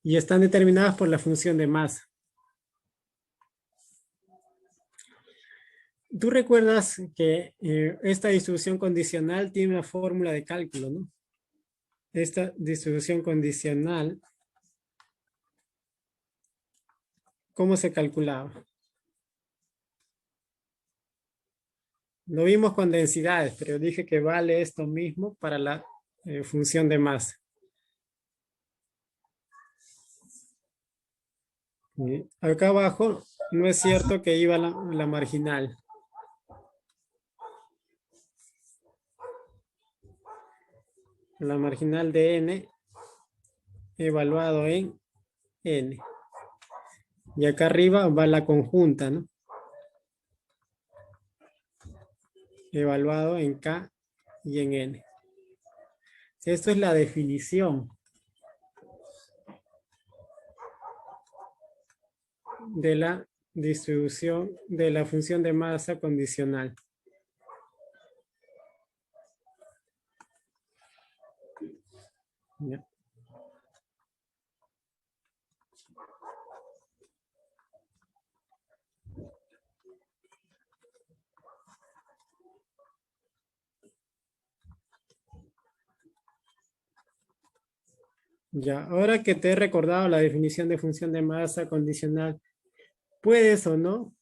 A: Y están determinadas por la función de masa. Tú recuerdas que esta distribución condicional tiene una fórmula de cálculo, ¿no? Esta distribución condicional, ¿cómo se calculaba? Lo vimos con densidades, pero dije que vale esto mismo para la función de masa. Acá abajo no es cierto que iba la marginal. La marginal de n evaluado en n. Y acá arriba va la conjunta, ¿no? Evaluado en k y en n. Esto es la definición de la distribución de la función de masa condicional. ¿Ya? Ya, ahora que te he recordado la definición de función de masa condicional, ¿puedes o no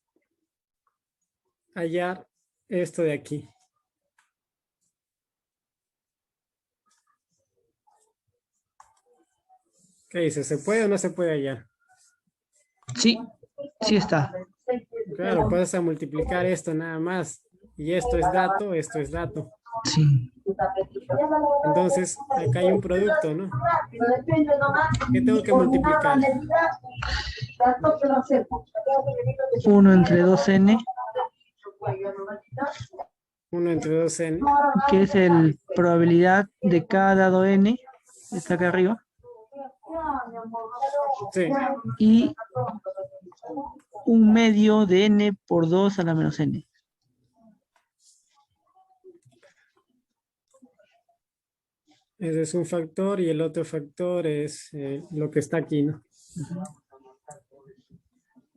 A: hallar esto de aquí? ¿Qué dice? ¿Se puede o no se puede hallar?
B: Sí, sí está.
A: Claro, puedes multiplicar esto nada más. Y esto es dato, esto es dato.
B: Sí.
A: Entonces, acá hay un producto, ¿no? ¿Qué tengo que multiplicar?
B: 1 entre 2n.
A: 1 1 entre 2n.
B: que es el probabilidad de K dado N, está acá arriba,
A: Sí,
B: y un medio de N por 2 a la menos N.
A: ese es un factor y el otro factor es lo que está aquí, ¿no?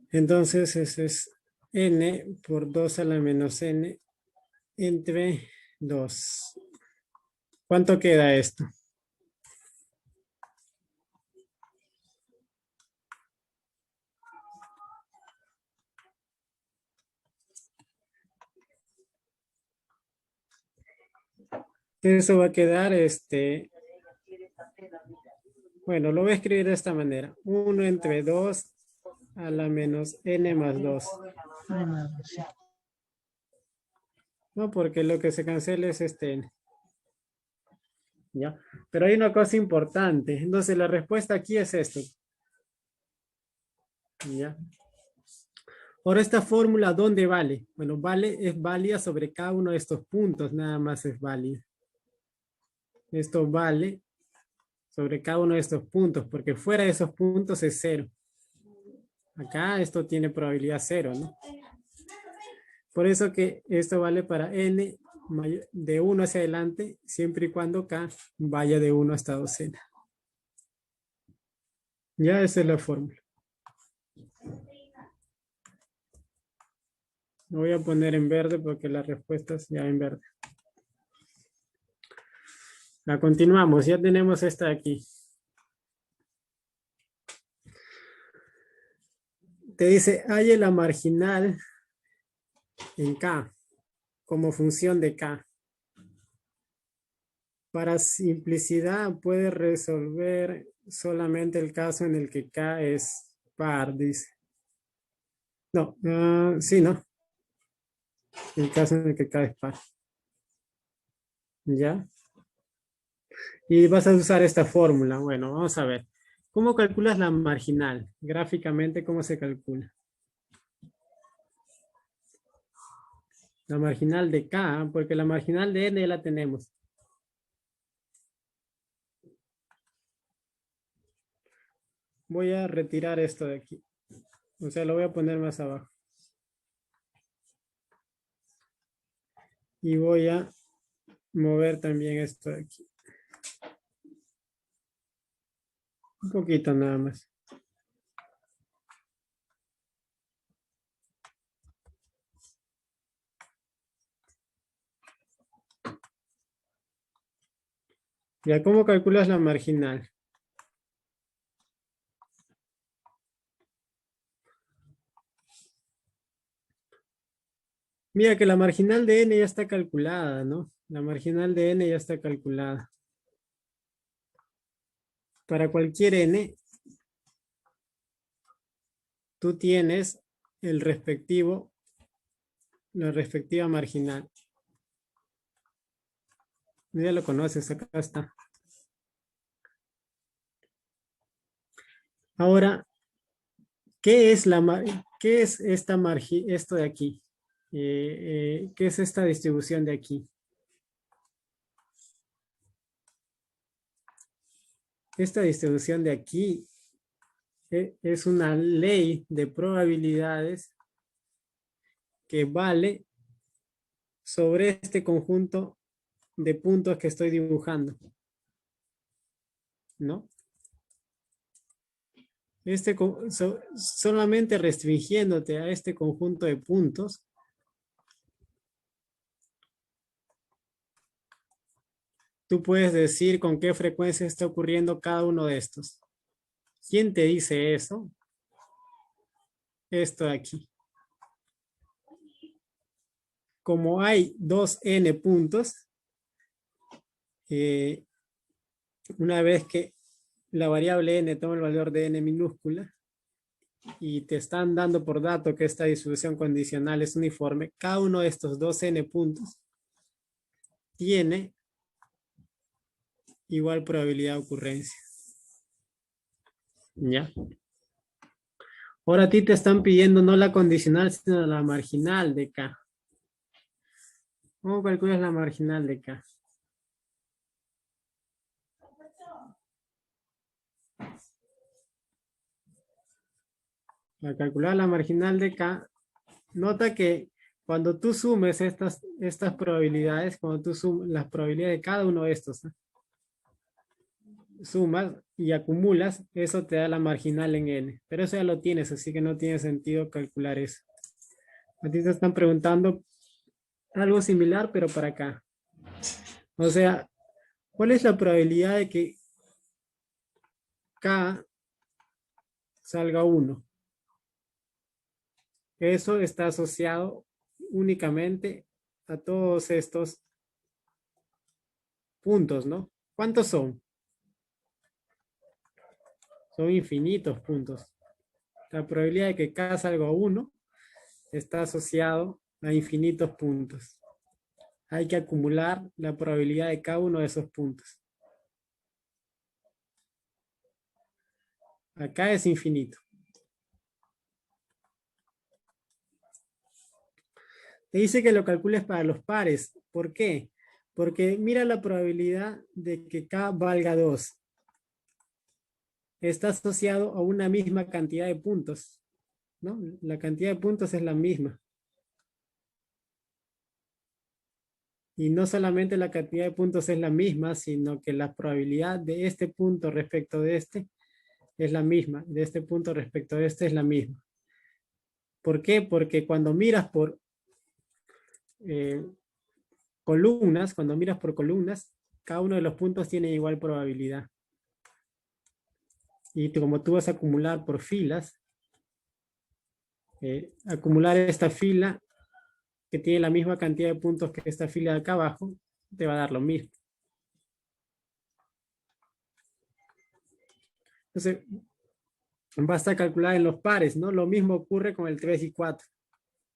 A: Entonces, ese es n por 2 a la menos n entre 2. ¿Cuánto queda esto? Eso va a quedar, bueno, lo voy a escribir de esta manera. 1 entre 2 a la menos n más 2.
B: Sí.
A: No, porque lo que se cancela es este n. ¿Ya? Pero hay una cosa importante. Entonces, la respuesta aquí es esto. ¿Ya? Ahora, esta fórmula, ¿dónde vale? Bueno, es válida sobre cada uno de estos puntos. Nada más es válida. Esto vale sobre cada uno de estos puntos, porque fuera de esos puntos es 0. Acá esto tiene probabilidad 0, ¿no? Por eso que esto vale para n de 1 hacia adelante, siempre y cuando k vaya de 1 hasta 2n. Ya esa es la fórmula. Lo voy a poner en verde porque las respuestas ya en verde. La continuamos, ya tenemos esta de aquí. Te dice, halle la marginal en K como función de K. Para simplicidad puede resolver solamente el caso en el que K es par, dice. No, sí, ¿no? El caso en el que K es par. ¿Ya? Y vas a usar esta fórmula. Bueno, vamos a ver. ¿Cómo calculas la marginal? Gráficamente, ¿cómo se calcula? La marginal de K, porque la marginal de N ya la tenemos. Voy a retirar esto de aquí. O sea, lo voy a poner más abajo. Y voy a mover también esto de aquí. Un poquito nada más. Ya, ¿cómo calculas la marginal? Mira que la marginal de n ya está calculada, ¿no? La marginal de n ya está calculada. Para cualquier n, tú tienes la respectiva marginal. Ya lo conoces, acá está. Ahora, ¿qué es esto de aquí? ¿Qué es esta distribución de aquí? Esta distribución de aquí es una ley de probabilidades que vale sobre este conjunto de puntos que estoy dibujando, ¿no? Solamente restringiéndote a este conjunto de puntos, tú puedes decir con qué frecuencia está ocurriendo cada uno de estos. ¿Quién te dice eso? Esto de aquí. Como hay 2n puntos, una vez que la variable n toma el valor de n minúscula y te están dando por dato que esta distribución condicional es uniforme, cada uno de estos 2n puntos tiene igual probabilidad de ocurrencia. ¿Ya? Ahora a ti te están pidiendo no la condicional, sino la marginal de K. ¿Cómo calculas la marginal de K? Para calcular la marginal de K, nota que cuando tú sumes estas probabilidades, cuando tú sumas las probabilidades de cada uno de estos, ¿no? Sumas y acumulas, eso te da la marginal en N. Pero eso ya lo tienes, así que no tiene sentido calcular eso. A ti te están preguntando algo similar, pero para acá. O sea, ¿cuál es la probabilidad de que K salga 1? Eso está asociado únicamente a todos estos puntos, ¿no? ¿Cuántos son? Son infinitos puntos. La probabilidad de que K salga 1 está asociado a infinitos puntos. Hay que acumular la probabilidad de cada uno de esos puntos. Acá es infinito. Te dice que lo calcules para los pares. ¿Por qué? Porque mira la probabilidad de que K valga 2. Está asociado a una misma cantidad de puntos, ¿no? La cantidad de puntos es la misma. Y no solamente la cantidad de puntos es la misma, sino que la probabilidad de este punto respecto de este es la misma. De este punto respecto de este es la misma. ¿Por qué? Porque cuando miras por columnas, cada uno de los puntos tiene igual probabilidad. Y como tú vas a acumular por filas, acumular esta fila que tiene la misma cantidad de puntos que esta fila de acá abajo, te va a dar lo mismo. Entonces, basta calcular en los pares, ¿no? Lo mismo ocurre con el 3 y 4.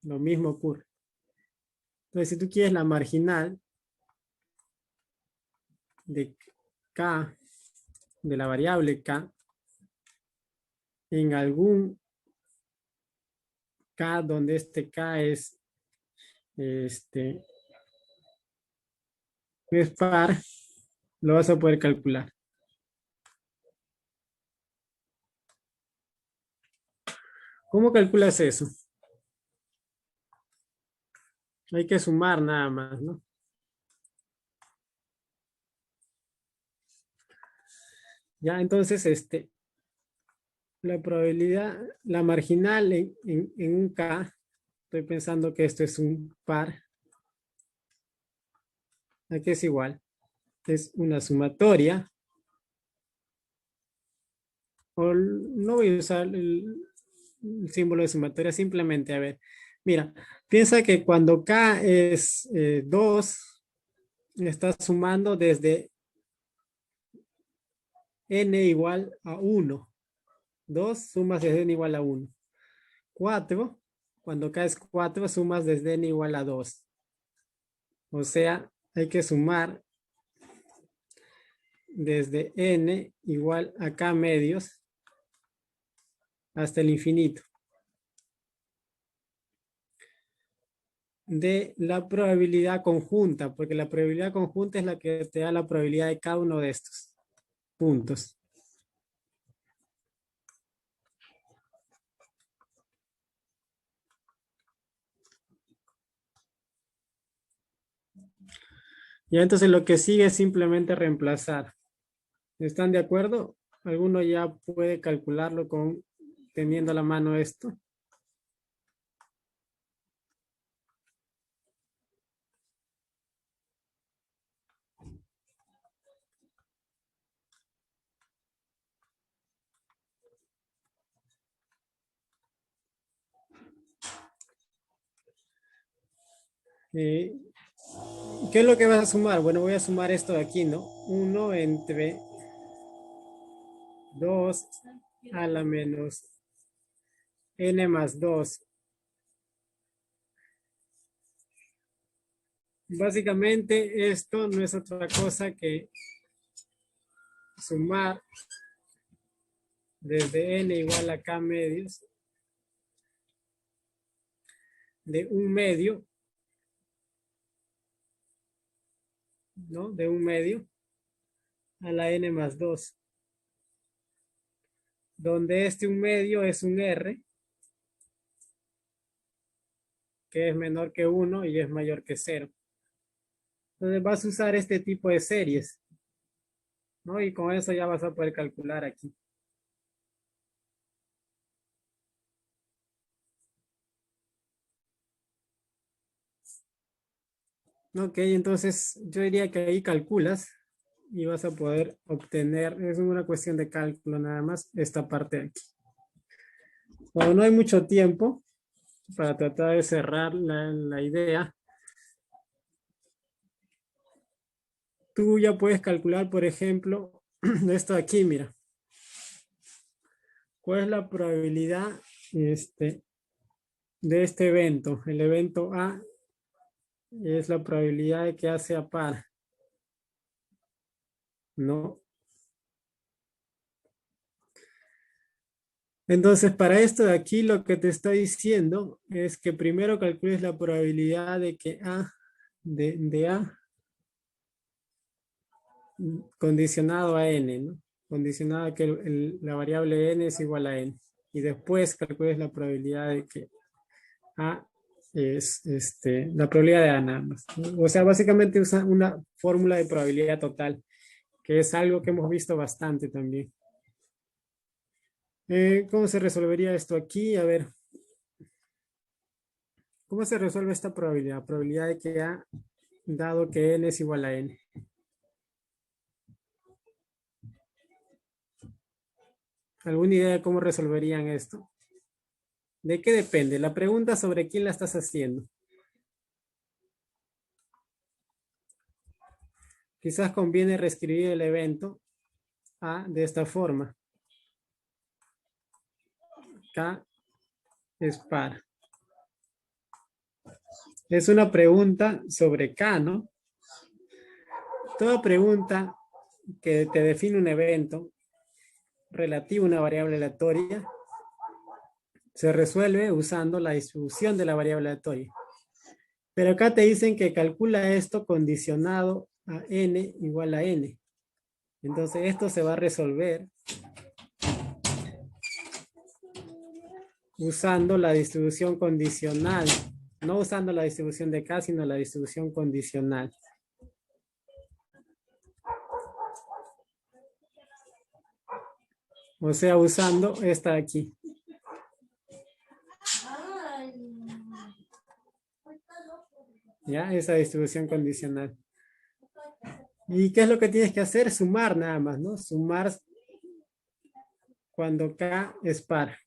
A: Lo mismo ocurre. Entonces, si tú quieres la marginal de K, de la variable K, en algún K donde este K es par, lo vas a poder calcular. ¿Cómo calculas eso? Hay que sumar nada más, ¿no? Ya, entonces, la probabilidad, la marginal en un K, estoy pensando que esto es un par. Aquí es igual. Es una sumatoria. O no voy a usar el símbolo de sumatoria, simplemente, a ver. Mira, piensa que cuando K es 2, estás sumando desde N igual a 1. 2 sumas desde N igual a 1. 4, cuando K es 4, sumas desde N igual a 2. O sea, hay que sumar desde N igual a K medios hasta el infinito de la probabilidad conjunta, porque la probabilidad conjunta es la que te da la probabilidad de cada uno de estos puntos. Ya entonces lo que sigue es simplemente reemplazar. ¿Están de acuerdo? ¿Alguno ya puede calcularlo teniendo a la mano esto? ¿Qué es lo que vas a sumar? Bueno, voy a sumar esto de aquí, ¿no? 1 entre 2 a la menos n más 2. Básicamente esto no es otra cosa que sumar desde n igual a k medios de un medio ¿no? De un medio a la n más 2, donde este un medio es un r, que es menor que 1 y es mayor que 0. Entonces vas a usar este tipo de series, ¿no? Y con eso ya vas a poder calcular aquí. Ok, entonces yo diría que ahí calculas y vas a poder obtener, es una cuestión de cálculo nada más, esta parte de aquí. Como no hay mucho tiempo para tratar de cerrar la idea, tú ya puedes calcular, por ejemplo, esto de aquí, mira. ¿Cuál es la probabilidad de este evento? El evento A es la probabilidad de que A sea par. No. Entonces, para esto de aquí, lo que te está diciendo es que primero calcules la probabilidad de que A, de A, condicionado a N, ¿no? Condicionado a que la variable N es igual a N. Y después calcules la probabilidad de que A es la probabilidad de A nada más. O sea, básicamente usa una fórmula de probabilidad total, que es algo que hemos visto bastante también. ¿Cómo se resolvería esto aquí? A ver. ¿Cómo se resuelve esta probabilidad? Probabilidad de que A, dado que N es igual a N. ¿Alguna idea de cómo resolverían esto? ¿De qué depende? La pregunta sobre quién la estás haciendo. Quizás conviene reescribir el evento A de esta forma. K es par. Es una pregunta sobre K, ¿no? Toda pregunta que te define un evento relativo a una variable aleatoria se resuelve usando la distribución de la variable aleatoria. Pero acá te dicen que calcula esto condicionado a n igual a n. Entonces esto se va a resolver usando la distribución condicional. No usando la distribución de K, sino la distribución condicional. O sea, usando esta de aquí. ¿Ya? Esa distribución condicional. ¿Y qué es lo que tienes que hacer? Sumar nada más, ¿no? Sumar cuando K es par.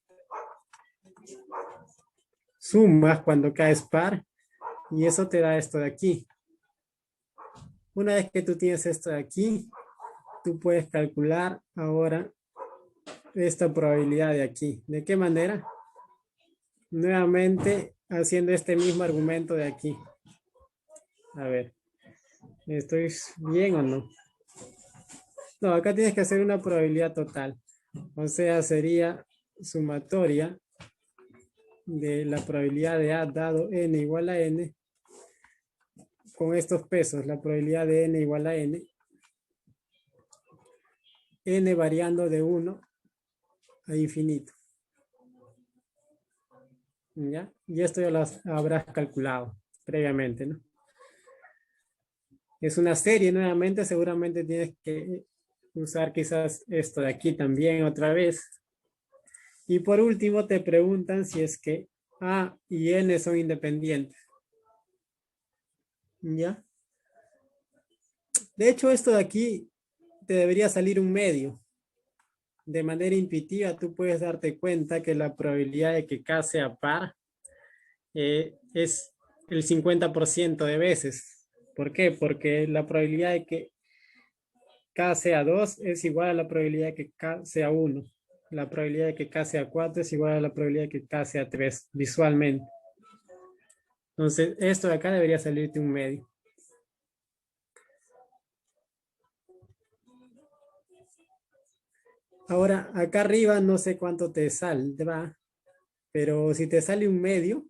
A: Sumas cuando K es par y eso te da esto de aquí. Una vez que tú tienes esto de aquí, tú puedes calcular ahora esta probabilidad de aquí. ¿De qué manera? Nuevamente haciendo este mismo argumento de aquí. A ver, ¿estoy bien o no? No, acá tienes que hacer una probabilidad total. O sea, sería sumatoria de la probabilidad de A dado n igual a n con estos pesos, la probabilidad de n igual a n variando de 1 a infinito. ¿Ya? Y esto ya lo habrás calculado previamente, ¿no? Es una serie nuevamente, seguramente tienes que usar quizás esto de aquí también otra vez. Y por último te preguntan si es que A y N son independientes. ¿Ya? De hecho, esto de aquí te debería salir un medio. De manera intuitiva, tú puedes darte cuenta que la probabilidad de que K sea par es el 50% de veces. ¿Por qué? Porque la probabilidad de que K sea 2 es igual a la probabilidad de que K sea 1. La probabilidad de que K sea 4 es igual a la probabilidad de que K sea 3, visualmente. Entonces, esto de acá debería salirte un medio. Ahora, acá arriba no sé cuánto te saldrá, pero si te sale un medio,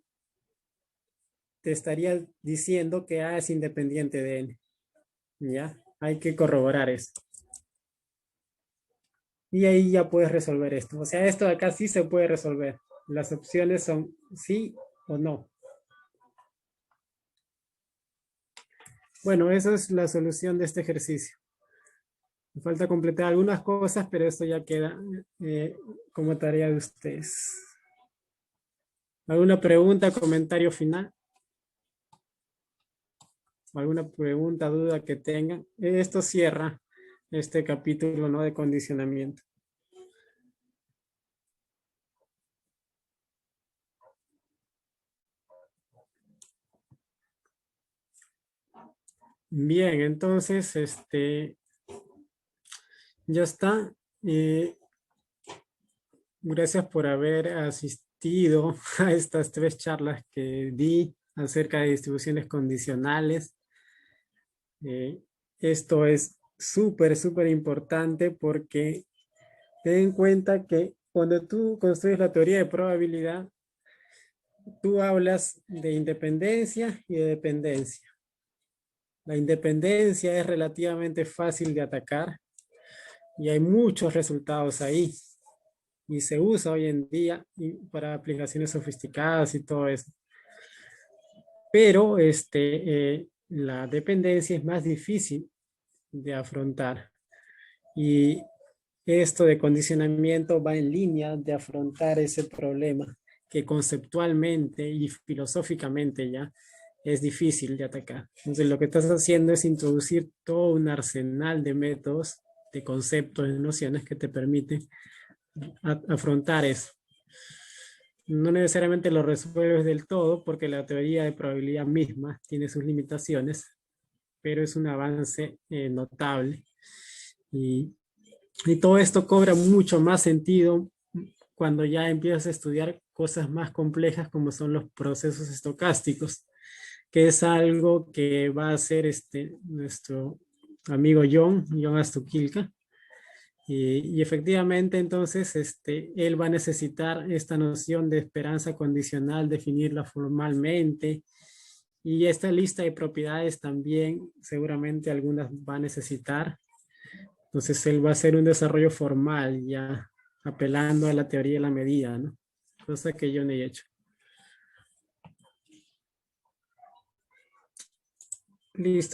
A: te estaría diciendo que A es independiente de N. ¿Ya? Hay que corroborar eso. Y ahí ya puedes resolver esto. O sea, esto de acá sí se puede resolver. Las opciones son sí o no. Bueno, esa es la solución de este ejercicio. Me falta completar algunas cosas, pero esto ya queda como tarea de ustedes. ¿Alguna pregunta, comentario final? ¿Alguna pregunta, duda que tengan? Esto cierra este capítulo, ¿no? De condicionamiento. Bien, entonces, ya está. Gracias por haber asistido a estas 3 charlas que di acerca de distribuciones condicionales. Esto es súper, súper importante porque ten en cuenta que cuando tú construyes la teoría de probabilidad, tú hablas de independencia y de dependencia. La independencia es relativamente fácil de atacar y hay muchos resultados ahí. Y se usa hoy en día para aplicaciones sofisticadas y todo eso. Pero la dependencia es más difícil de afrontar. Y esto de condicionamiento va en línea de afrontar ese problema que conceptualmente y filosóficamente ya es difícil de atacar. Entonces lo que estás haciendo es introducir todo un arsenal de métodos, de conceptos, de nociones que te permiten afrontar eso. No necesariamente lo resuelves del todo porque la teoría de probabilidad misma tiene sus limitaciones, pero es un avance notable. Y todo esto cobra mucho más sentido cuando ya empiezas a estudiar cosas más complejas como son los procesos estocásticos, que es algo que va a hacer nuestro amigo John Astuquilca. Y efectivamente, entonces, él va a necesitar esta noción de esperanza condicional, definirla formalmente. Y esta lista de propiedades también, seguramente algunas va a necesitar. Entonces, él va a hacer un desarrollo formal, ya apelando a la teoría de la medida, ¿no? Cosa que yo no he hecho. Listo.